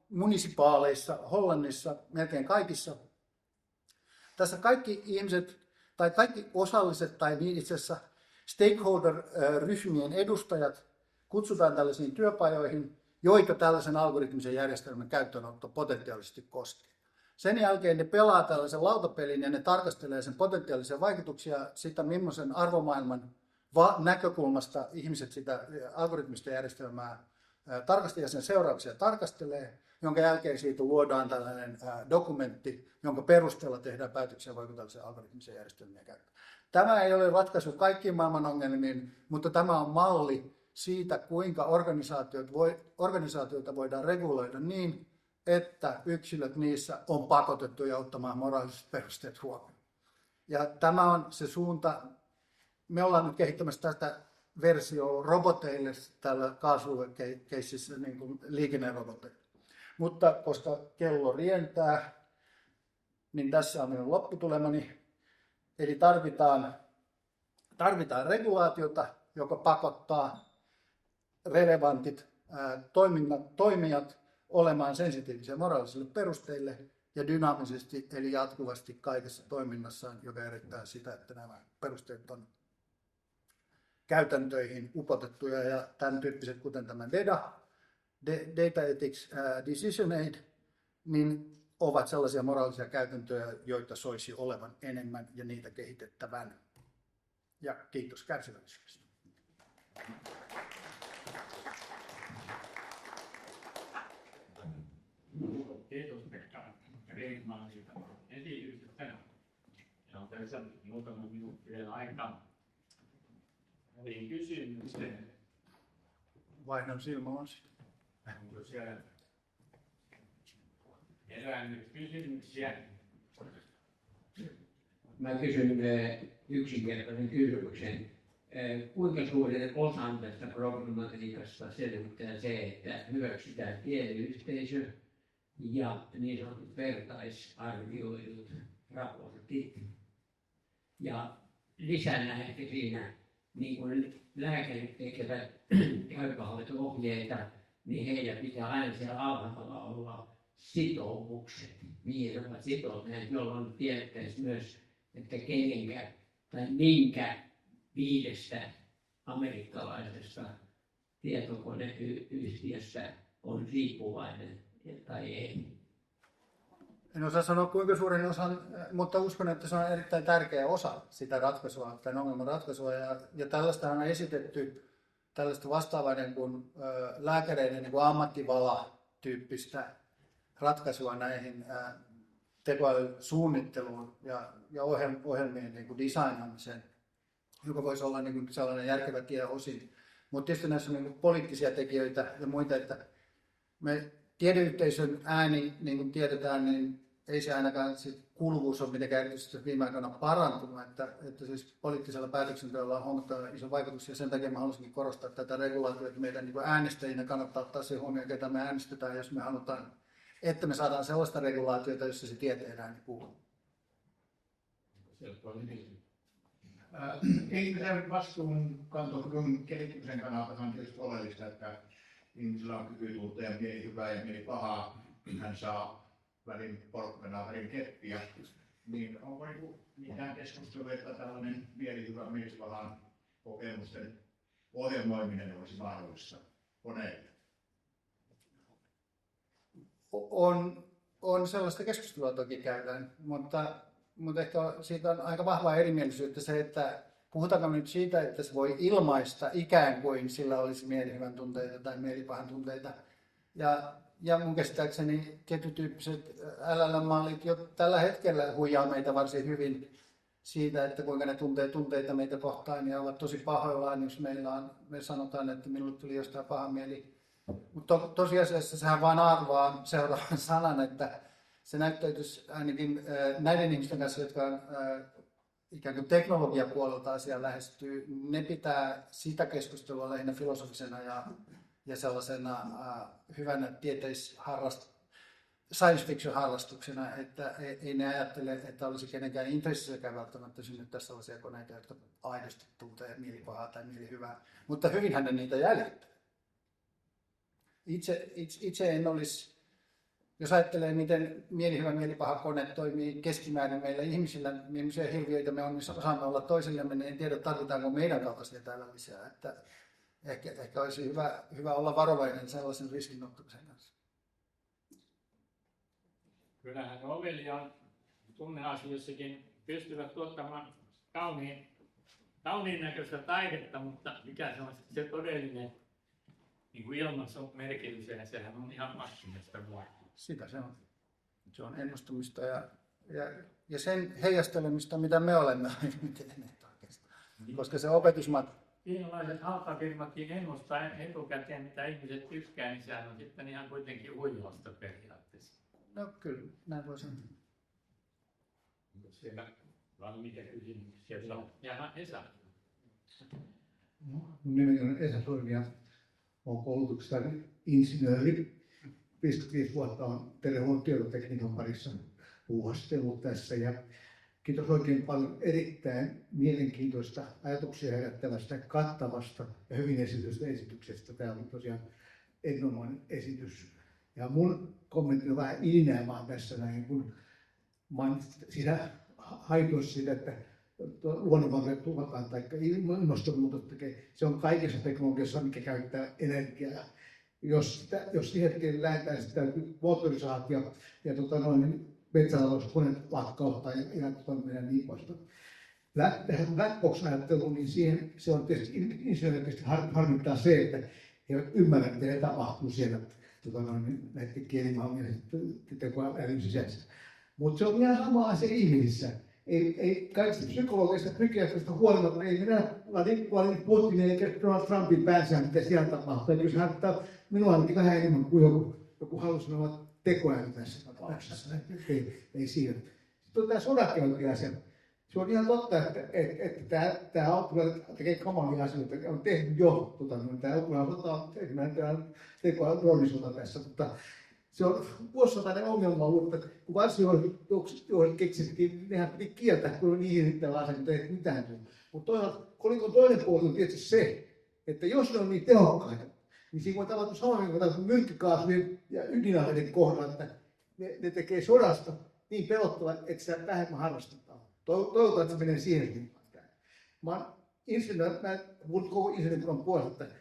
C: munisipaaleissa, Hollannissa, melkein kaikissa. Tässä kaikki ihmiset tai kaikki osalliset tai itse asiassa stakeholder-ryhmien edustajat kutsutaan tällaisiin työpajoihin, joita tällaisen algoritmisen järjestelmän käyttöönotto potentiaalisesti koskee. Sen jälkeen ne pelaa tällaisen lautapelin ja ne tarkastelee sen potentiaalisia vaikutuksia sitä, millaisen arvomaailman näkökulmasta ihmiset sitä algoritmista järjestelmää tarkastelee ja sen seurauksia tarkastelee, jonka jälkeen siitä luodaan tällainen dokumentti, jonka perusteella tehdään päätöksiä vaikutuksen algoritmisen järjestelmien käyttöön. Tämä ei ole ratkaisu kaikkiin maailman ongelmiin, mutta tämä on malli siitä, kuinka organisaatioita voidaan reguloida niin, että yksilöt niissä on pakotettuja ottamaan moraaliset perusteet huomioon. Ja tämä on se suunta. Me ollaan nyt kehittämässä tästä versio roboteille tällä kaasuluekeississä, niin kuin liikenneroboteille. Mutta koska kello rientää, niin tässä on minun lopputulemani. Eli tarvitaan regulaatiota, joka pakottaa relevantit toimijat olemaan sensitiivisiä moraalisille perusteille ja dynaamisesti, eli jatkuvasti kaikessa toiminnassaan, joka edellyttää sitä, että nämä perusteet on käytäntöihin upotettuja ja tämän tyyppiset, kuten tämä Data Ethics Decision Aid, niin ovat sellaisia moraalisia käytäntöjä, joita soisi olevan enemmän ja niitä kehitettävän. Ja kiitos kärsivällisyydestä.
A: Kiitos Pekka Riihimäeltä esityksestä. Ja on tässä muutama minuutti vielä aikaa. Eli kysymykseen.
C: Vaihdan silmälasit.
A: Onko siellä herännyt kysymyksiä?
D: Mä kysyn yksinkertaisen kysymyksen. Kuinka suuren osan tästä problematiikasta selvittää se, että hyväksytään tiedeyhteisö ja niin sanotut vertaisarvioidut raportit? Ja lisänä ehkä siinä, niin kuin lääkärit tekevät käypähoito-ohjeita, niin heillä pitää aina siellä alhaalla olla sitoumukset, mihin ovat sitoutuneet, jolloin tiedettäisiin myös, että kenenkä tai minkä 5 amerikkalaisesta tietokoneyhtiöstä on riippuvainen tai ei.
C: En osaa sanoa kuinka suurin osa, mutta uskon, että se on erittäin tärkeä osa sitä ratkaisua, tämän ongelman ratkaisua. Ja tällaista on esitetty tällaista vastaavainen kuin lääkäreiden niin kuin ammattivala-tyyppistä ratkaisua näihin tekoälysuunnitteluun ja ohjelmien niin kuin designaamiseen, joka voisi olla niin kuin sellainen järkevä tie osin. Mutta tietysti näissä on niin kuin poliittisia tekijöitä ja muita, että me tiedeyhteisön ääni, niin kuin tiedetään, niin ei se ainakaan se kuuluvuus ole mitenkään erityisesti viime aikoina parantunut, että siis poliittisella päätöksenteolla on huomattava iso vaikutus, ja sen takia mä haluaisinkin korostaa tätä regulaatiota, että meidän niin kuin äänestäjinä kannattaa ottaa se huomioon, ketä me äänestetään, jos me halutaan, että me saadaan sellaista regulaatiota, jossa se tieteen ääni kuuluu.
E: Ihmisen vastuunkantokyvyn kehittymisen kannalta on tietysti oleellista, että ihmisillä on kyky tuntea mieli hyvää ja mieli pahaa. Hän saa välin porkkanaa, välin keppiä. Niin onko mitään keskustelua, että tällainen mieli hyvä, mieli pahan kokemusten ohjelmoiminen olisi mahdollista koneille?
C: On sellaista keskustelua toki käydään, mutta ehkä siitä on aika vahvaa erimielisyyttä se, että puhutaanko nyt siitä, että se voi ilmaista ikään kuin sillä olisi mielihyvän tunteita tai mielipahan tunteita. Ja mun käsittääkseni tietytyyppiset LLM-mallit jo tällä hetkellä huijaa meitä varsin hyvin siitä, että kuinka ne tuntee tunteita meitä kohtaan ja ovat tosi pahoillaan, jos me sanotaan, että minulle tuli jostain paha mieli. Mutta tosiasiassa sehän vaan arvaa seuraavan sanan, että se näyttäytyisi ainakin näiden ihmisten kanssa, jotka on ikään kuin teknologiapuolelta asiaa lähestyy, ne pitää sitä keskustelua lähinnä filosofisena ja sellaisena hyvänä science fiction harrastuksena, että ei ne ajattele, että olisi kenenkään intressissäkään välttämättä synnyttää sellaisia koneita, jotka aidosti tuntee mielipahaa tai mielihyvää, mutta hyvinhän ne niitä jäljittää. Itse en olisi, jos ajattelee, miten mielihyvä mielipaha kone toimii keskimäärin meillä ihmisillä, millaisia hirviöitä me osaamme olla toisillemme, niin en tiedä, tarvitaanko meidän kaltaisia täällä lisää. Että ehkä olisi hyvä olla varovainen sellaisen riskin ottamisen kanssa.
A: Kyllähän Ovelia tunneasioissakin pystyvät tuottamaan kauniin näköistä taidetta, mutta mikä se on se todellinen niin kuin ilmaisun merkitys, ja sehän on ihan massimista vaan.
C: Sitä se on. Se on ennustamista ja sen heijastelemista, mitä me olemme tehneet oikeastaan. Koska se opetusmatka.
A: Kiinalaiset halpafirmatkin ennustaa etukäteen, mitä ihmiset tykkää, niin sehän on sitten ihan kuitenkin huijausta periaatteessa.
C: No kyllä, näin voi sanoa.
A: Siellä
F: Vai mikä kysymyksiä on? Ja Esa.
E: Mun nimeni on Esa Soini ja olen koulutuksestani insinööri. 55 vuotta on terveydenhuollon tietotekniikan parissa puuhastellut tässä ja kiitos oikein paljon erittäin mielenkiintoista ajatuksia herättävästä, kattavasta ja hyvin esitetystä esityksestä. Tämä on tosiaan erinomainen esitys. Ja mun kommentti on vähän inäämään tässä näin, kun siinä haitoissa siitä, että luonnonvaroja tuhotaan tai ilmastonmuutos tekee. Se on kaikessa teknologiassa, mikä käyttää energiaa. Jos siihen lähdetään, sitä täytyy moottorisaatio ja metsätalouskoneet lakkauttaa ja niin poispäin. Tähän black box-ajatteluun, niin siihen se on tietysti insinöörisesti harmittaa se, että he eivät ymmärrä, mitä tapahtuu siellä näiden kielimalmien tekoälyn sisässä. Mutta se on ihan sama asia ihmisissä. Ei kaikista psykologisista psykiatrista huolimatta, ei minä Vladimir Putinin eikä Donald Trumpin päänsä, mitä siellä tapahtuu. Jos hän ottaa minua ainakin vähän enemmän kuin joku halusi olla tekoäly tässä tapauksessa. Ei siinä. Sitten on tämä sodakäyntiasia. Se on ihan totta, että tämä auto tekee kamalia asioita. On tehnyt jo. Tämä auto on tekoäly dronisota tässä. Mutta se on vuosisatainen ongelma ollut, että kun varsinkin keksittiin, nehän piti kieltää, kun on niin hirvittävä asia, että ei mitään tule. Mutta kolikon toinen puoli on tietysti se, että jos ne on niin tehokkaita, niin siinä voi tapahtua samoin kuin myrkkykaasujen ja ydinaseiden kohdalla, että ne tekee sodasta niin pelottavaa, että sitä vähemmän harrastetaan. Toivotaan, että se menee siihen. Mä oon insinööri, mä puhun koko insinöörin puolesta, että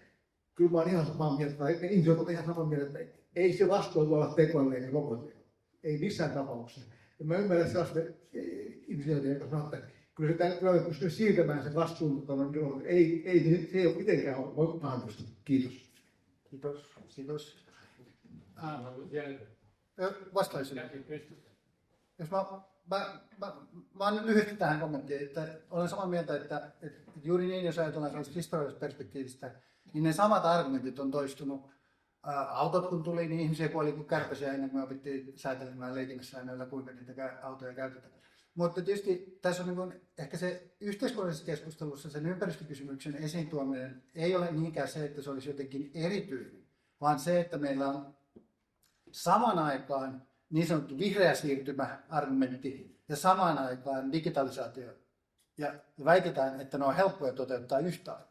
E: kyllä mä oon ihan samaa mieltä, tai ihmiset ovat ihan samaa mieltä, että ei se vastuun voi olla tekoäly eikä robotti. Ei missään tapauksessa. Ja mä ymmärrän sellaista insinööriä, joka sanoo, että kyllä se täytyy pystyä siirtämään sen vastuun, mutta ei se ei ole mitenkään voi mahdollista. Kiitos.
C: Kiitos. Vastaisin. Jos mä annan lyhyesti tähän kommenttiin, että olen samaa mieltä, että juuri niin, jos ajatellaan sellaisesta historiallisesta perspektiivistä, niin ne samat argumentit on toistunut. Autot kun tuli, niin ihmisiä kuoli kuin kärpäsiä ennen kuin me opittiin säätelemään leikinnässäännöillä, kuinka niitä autoja käytetään. Mutta tietysti tässä on niin ehkä se yhteiskunnallisessa keskustelussa sen ympäristökysymyksen esiin tuominen ei ole niinkään se, että se olisi jotenkin erityinen, vaan se, että meillä on saman aikaan niin sanottu vihreä siirtymä-argumentti ja samaan aikaan digitalisaatio. Ja väitetään, että ne on helppoja toteuttaa yhtä aikaa.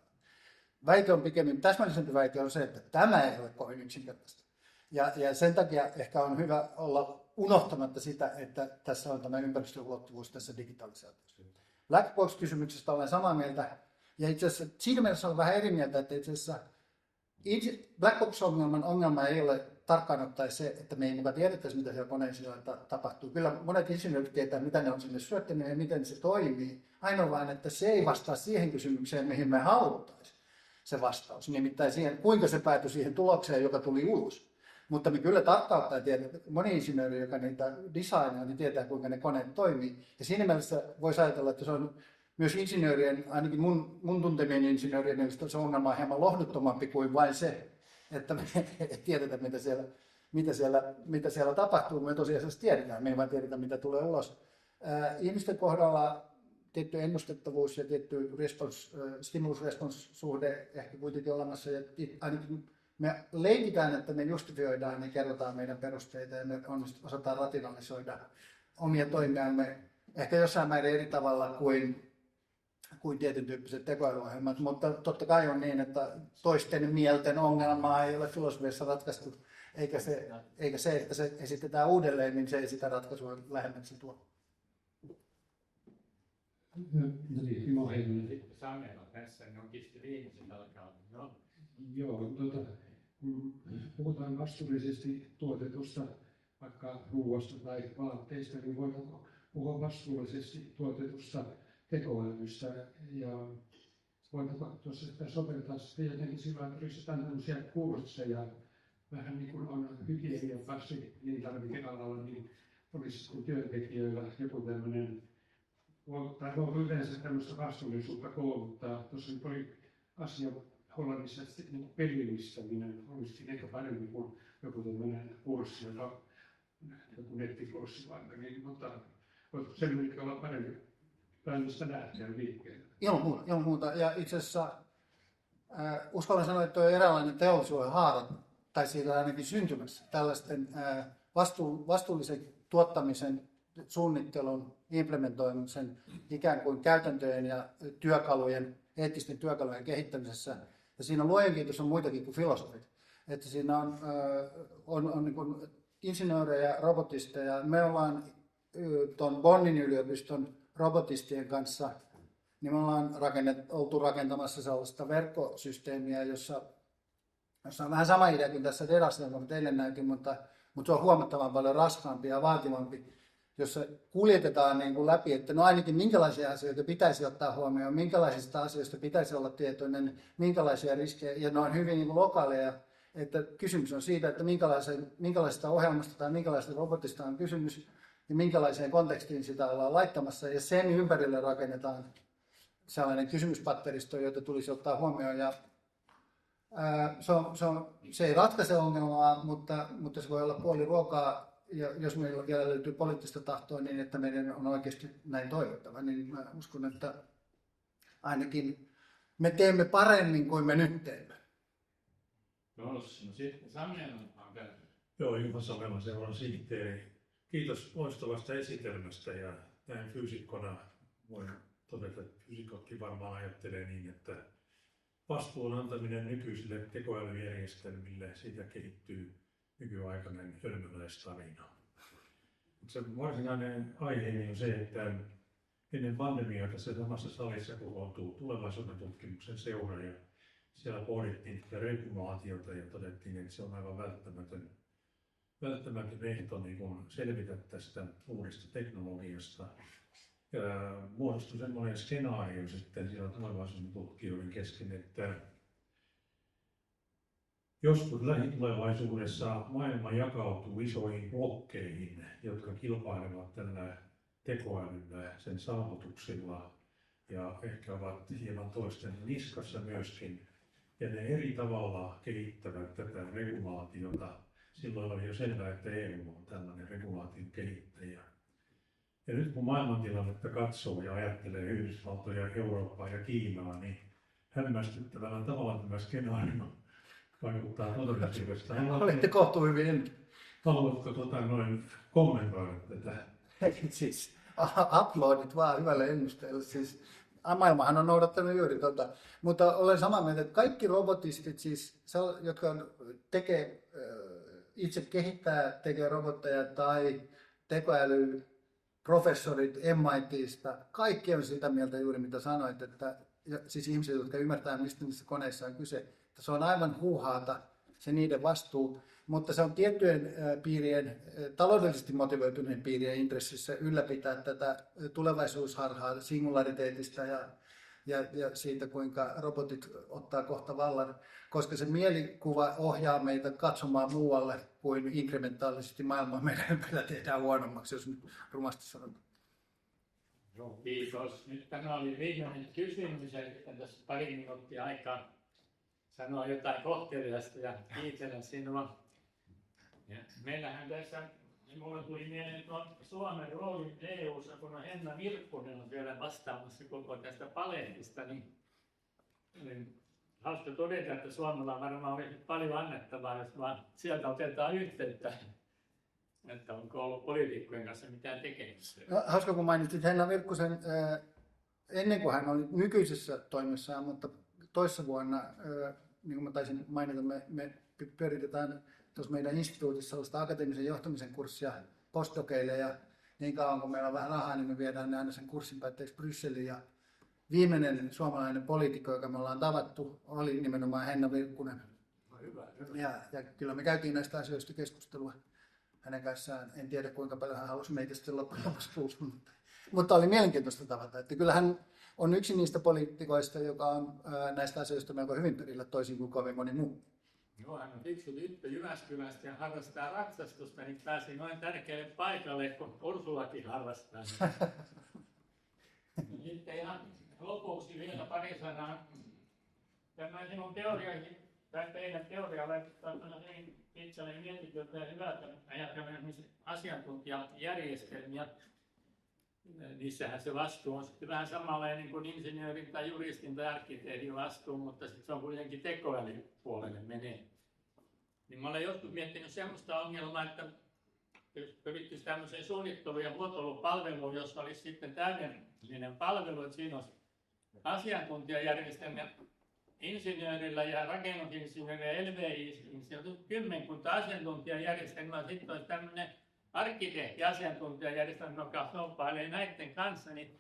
C: Väite on pikemmin, täsmällisempi väite on se, että tämä ei ole kovin yksinkertaista. Ja sen takia ehkä on hyvä olla unohtamatta sitä, että tässä on tämä ympäristöulottuvuus tässä digitalisaatiossa. Black box-kysymyksestä olen samaa mieltä. Ja itse asiassa siinä mielessä olen vähän eri mieltä, että itse asiassa black box-ongelman ongelma ei ole tarkkaan ottaen se, että me ei tiedettäisi, mitä siellä koneissa tapahtuu. Kyllä monet insinöörit tietää, mitä ne on sinne syöttänyt ja miten se toimii. Ainoa vain, että se ei vastaa siihen kysymykseen, mihin me haluttaisiin se vastaus. Nimittäin siihen, kuinka se päätyi siihen tulokseen, joka tuli ulos. Mutta me kyllä tarkkaan ottaen tiedetään, moni insinööri, joka niitä designaa, niin tietää, kuinka ne koneet toimii. Ja siinä mielessä voisi ajatella, että se on myös insinöörien, ainakin mun tuntemien insinöörien mielestä se ongelma on hieman lohduttomampi kuin vain se, että me ei tiedetä, mitä siellä tapahtuu. Me tosiasiassa tiedetään, me ei vain tiedetä, mitä tulee ulos. Ihmisten kohdalla tietty ennustettavuus ja tietty stimulus-respons-suhde ehkä kuitenkin olemassa. Ja ainakin me leikitään, että me justifioidaan ja kerrotaan meidän perusteita ja me osataan rationalisoida omia toimiamme ehkä jossain määrin eri tavalla kuin tietyn tyyppiset tekoälyohjelmat, mutta totta kai on niin, että toisten mielten ongelmaa ei ole filosofiassa ratkaistu, eikä se, että se esitetään uudelleen, niin se ei sitä ratkaisua lähemmäksi tuo.
F: No niin, Timo Heinonen Samela tässä, ne onkin sitten viimeiset alkaa. No.
G: Joo, kun puhutaan vastuullisesti tuotetusta vaikka ruoasta tai vaatteista, niin voidaan puhua vastuullisesti tuotetusta tekoälystä ja voidaan tuossa sitä soveltaa sitten jotenkin sillä, että ryhdytään tämmöisiä kursseja, vähän niin kuin on hygieniapassi elintarvikealalla, niin olisi työntekijöillä joku tämmöinen, tai voi yleensä tämmöistä vastuullisuutta kouluttaa. Tuossa nyt oli asia Hollannissa, että niin pelillistäminen olisi ehkä paremmin kuin joku tämmöinen kurssi, joku nettikurssi vaikka, niin, mutta voisiko semmoinenkin olla parempi tämmöistä näet siellä liikkeellä.
C: Ilman muuta. Ja itse asiassa uskallan sanoa, että tuo eräänlainen teollisuuden haara, tai siitä ainakin syntymässä, tällaisten vastuullisen tuottamisen, suunnittelun, implementoimisen, ikään kuin käytäntöjen ja työkalujen, eettisten työkalujen kehittämisessä. Ja siinä luojan kiitos on muitakin kuin filosofit. Että siinä on niin kuin insinöörejä, robotisteja. Me ollaan tuon Bonnin yliopiston robotistien kanssa, niin me ollaan oltu rakentamassa sellaista verkkosysteemiä, jossa on vähän sama idea kuin tässä Dedassa, jonka teille näytin, mutta se on huomattavan paljon raskaampi ja vaativampi, jossa kuljetetaan niin kuin läpi, että no ainakin minkälaisia asioita pitäisi ottaa huomioon, minkälaisista asioista pitäisi olla tietoinen, minkälaisia riskejä, ja ne on hyvin niin kuin lokaaleja, että kysymys on siitä, että minkälaisesta ohjelmasta tai minkälaisesta robotista on kysymys, ja minkälaiseen kontekstiin sitä ollaan laittamassa, ja sen ympärille rakennetaan sellainen kysymyspatteristo, jota tulisi ottaa huomioon. Ja, se ei ratkaise ongelmaa, mutta se voi olla puoli ruokaa, ja jos meillä vielä löytyy poliittista tahtoa niin, että meidän on oikeasti näin toivottava, niin mä uskon, että ainakin me teemme paremmin kuin me nyt teemme.
F: No sitten Samuel on käynyt.
H: Joo, Juha Samela, seuran sihteeri. Kiitos loistavasta esitelmästä ja näin fyysikkona voin todeta, että fyysikotkin varmaan ajattelee niin, että vastuun antaminen nykyisille tekoälyjärjestelmille, siitä kehittyy nykyaikainen hölmöläistarina. Se varsinainen aiheeni on se, että ennen pandemiaa tässä samassa salissa kokoontuu tulevaisuuden tutkimuksen seura ja siellä pohdittiin tätä regulaatiota ja todettiin, että se on aivan välttämätön ehto niin kun selvitä tästä uudesta teknologiasta. Ja muodostui semmoinen skenaario sitten siellä tulevaisuuden tutkijoiden kesken, että joskus lähitulevaisuudessa maailma jakautuu isoihin blokkeihin, jotka kilpailevat tällä tekoälyllä, sen saavutuksilla ja ehkä ovat hieman toisten niskassa myöskin. Ja ne eri tavalla kehittävät tätä regulaatiota. Silloin oli jo selvää, että EU on tällainen regulaation kehittäjä. Ja nyt kun maailmantilannetta katsoo ja ajattelee Yhdysvaltoja, Eurooppaa ja Kiinaa, niin hämmästyttävällä tavalla tämä skenaario vaikuttaa todellisuudesta.
C: Olette kohtuu hyvin.
H: Haluatko kommentoida tätä?
C: Siis uploadit vaan hyvälle ennusteelle. Siis, maailmahan on noudattanut juuri tota. Mutta olen samaa mieltä, että kaikki robotistit, siis, jotka itse tekee robotteja tai tekoälyprofessorit MIT:stä, kaikki on sitä mieltä juuri mitä sanoit, että siis ihmiset, jotka ymmärtää mistä niissä koneissa on kyse, että se on aivan huuhaata se niiden vastuu, mutta se on tiettyjen piirien, taloudellisesti motivoituneiden piirien intressissä ylläpitää tätä tulevaisuusharhaa singulariteetista ja siitä, kuinka robotit ottaa kohta vallan, koska se mielikuva ohjaa meitä katsomaan muualle kuin inkrementaalisesti maailmaa meidän ympärillä tehdään huonommaksi, jos nyt rumasti sanotaan.
A: Joo, kiitos. Nyt tämä oli viimeinen kysymys, ja tässä pari minuuttia aikaa sanoa jotain kohteliasta ja kiitellä sinua. Ja meillähän tässä, minulle tuli mieleen Suomen rooli EU:ssa, kun on Henna Virkkunen on vielä vastaamassa koko tästä paletista, niin hauska todeta, että Suomella on varmaan olisi paljon annettavaa, jos vaan sieltä otetaan yhteyttä, että onko ollut poliitikkojen kanssa mitään tekemistä.
C: No, hauska kun mainitsit Henna Virkkusen, ennen kuin hän oli nykyisessä toimessaan, mutta toissa vuonna, niin kuin mä taisin mainita, me pyöritetään tuossa meidän instituutissa sellaista akateemisen johtamisen kurssia postdoceille, ja niin kauan kun meillä on vähän rahaa, niin me viedään ne aina sen kurssin päätteeksi Brysseliin. Ja viimeinen suomalainen poliitikko, joka me ollaan tavattu, oli nimenomaan Henna Virkkunen.
A: No, hyvä.
C: Ja kyllä me käytiin näistä asioista keskustelua hänen kanssaan. En tiedä kuinka paljon hän halusi meitä sitten loppujen lopuksi puhua, mutta oli mielenkiintoista tavata. Että kyllä hän on yksi niistä poliitikoista, joka on näistä asioista melko hyvin perillä, toisin kuin kovin moni muu.
A: Joo, hän on fiksu tyttö Jyväskylästä ja harrastaa ratsastusta, niin pääsi noin tärkeälle paikalle, kun Ursulakin harrastaa. Sitten ihan lopuksi vielä pari sanaa. Tämä sinun teoriakin, tai teidän teoria vaikuttaa hyvin pitkälle mietityltä ja hyvältä ajatellen asiantuntijajärjestelmiä. niissähän se vastuu on sitten vähän samanlainen niin kuin insinöörin tai juristin tai arkkitehdin vastuu, mutta sitten se on kuitenkin tekoälypuolelle menee. Niin mä olen joskus miettinyt semmoista ongelmaa, että jos pyrittäisiin tämmöiseen suunnittelu- ja muotoilupalveluun, jossa olisi sitten täydellinen palvelu, että siinä olisi asiantuntijajärjestelmä insinöörillä ja rakennusinsinöörillä ja LVI-insinöörillä, kymmenkunta asiantuntijajärjestelmää, sitten olisi tämmöinen arkkitehti-asiantuntijajärjestelmä, joka sopailee näiden kanssa, niin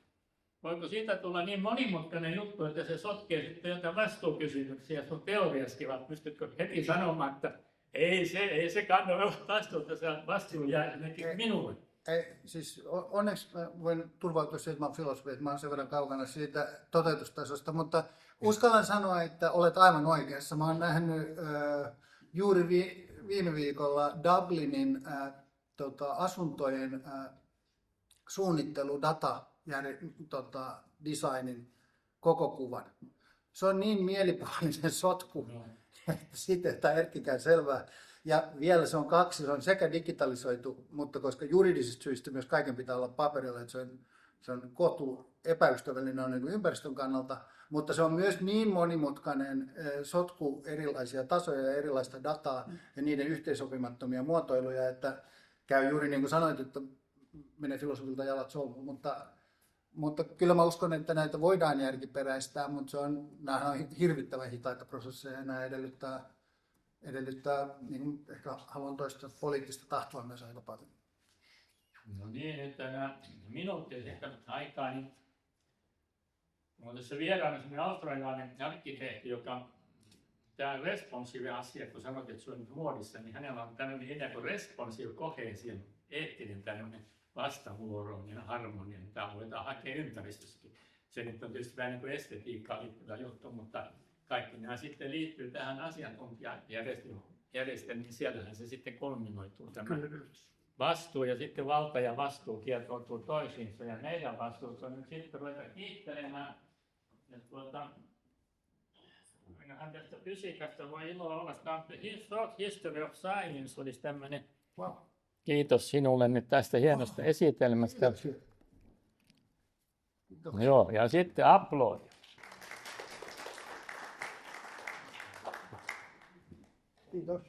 A: voiko siitä tulla niin monimutkainen juttu, että se sotkee sitten jotain vastuukysymyksiä sun teoriaskin, vaan pystytkö heti sanomaan, että ei se kannata vastuuta, se vastuu jää minulle.
C: Siis onneksi mä voin turvautua siihen, että mä olen filosofi, että mä olen sen verran kaukana siitä toteutustasosta, mutta uskallan sanoa, että olet aivan oikeassa. Mä olen nähnyt juuri viime viikolla Dublinin asuntojen suunnittelu designin koko kuvan. Se on niin mielipuolinen sotku, että siitä ei ole Erkkikään selvää. Ja vielä se on kaksi, se on sekä digitalisoitu, mutta koska juridisista syistä myös kaiken pitää olla paperilla, että se on kohtuu epäystävällinen on niin kuin ympäristön kannalta, mutta se on myös niin monimutkainen sotku erilaisia tasoja ja erilaista dataa ja niiden yhteensopimattomia muotoiluja, että käy juuri niin kuin sanoit, että menee filosofilta jalat solmuun, mutta kyllä mä uskon, että näitä voidaan järkiperäistää, mutta nämä on hirvittävän hitaita prosesseja ja nämä edellyttää niin kuin ehkä haluan toistaa poliittista tahtoa myös aika paljon.
A: No niin, että nämä minuutit ehkä aikaa, niin on tässä vieraana sellainen australialainen arkkitehti, joka tämä responsive asia, kun sanoit, että se on nyt muodissa, niin hänellä on tämmöinen idea kuin responsive cohesion, eettinen tämmöinen vastavuoroinen ja harmonia, mitä voidaan hakea ympäristössäkin. Se nyt on tietysti vähän niin kuin estetiikkaan liittyvä juttu, mutta kaikki nämä sitten liittyy tähän asiantuntijajärjestelmiin, siellähän se sitten kulminoituu tämä vastuu ja sitten valta ja vastuu kietoutuu toisiinsa ja meidän vastuut on nyt sitten ruveta kiittelemään. Minähän tästä fysiikasta voi iloa olla, Short History of Science olisi tämmöinen. Wow. Kiitos sinulle nyt tästä hienosta esitelmästä. Kiitos. Joo, ja sitten aplodi.
C: Kiitos.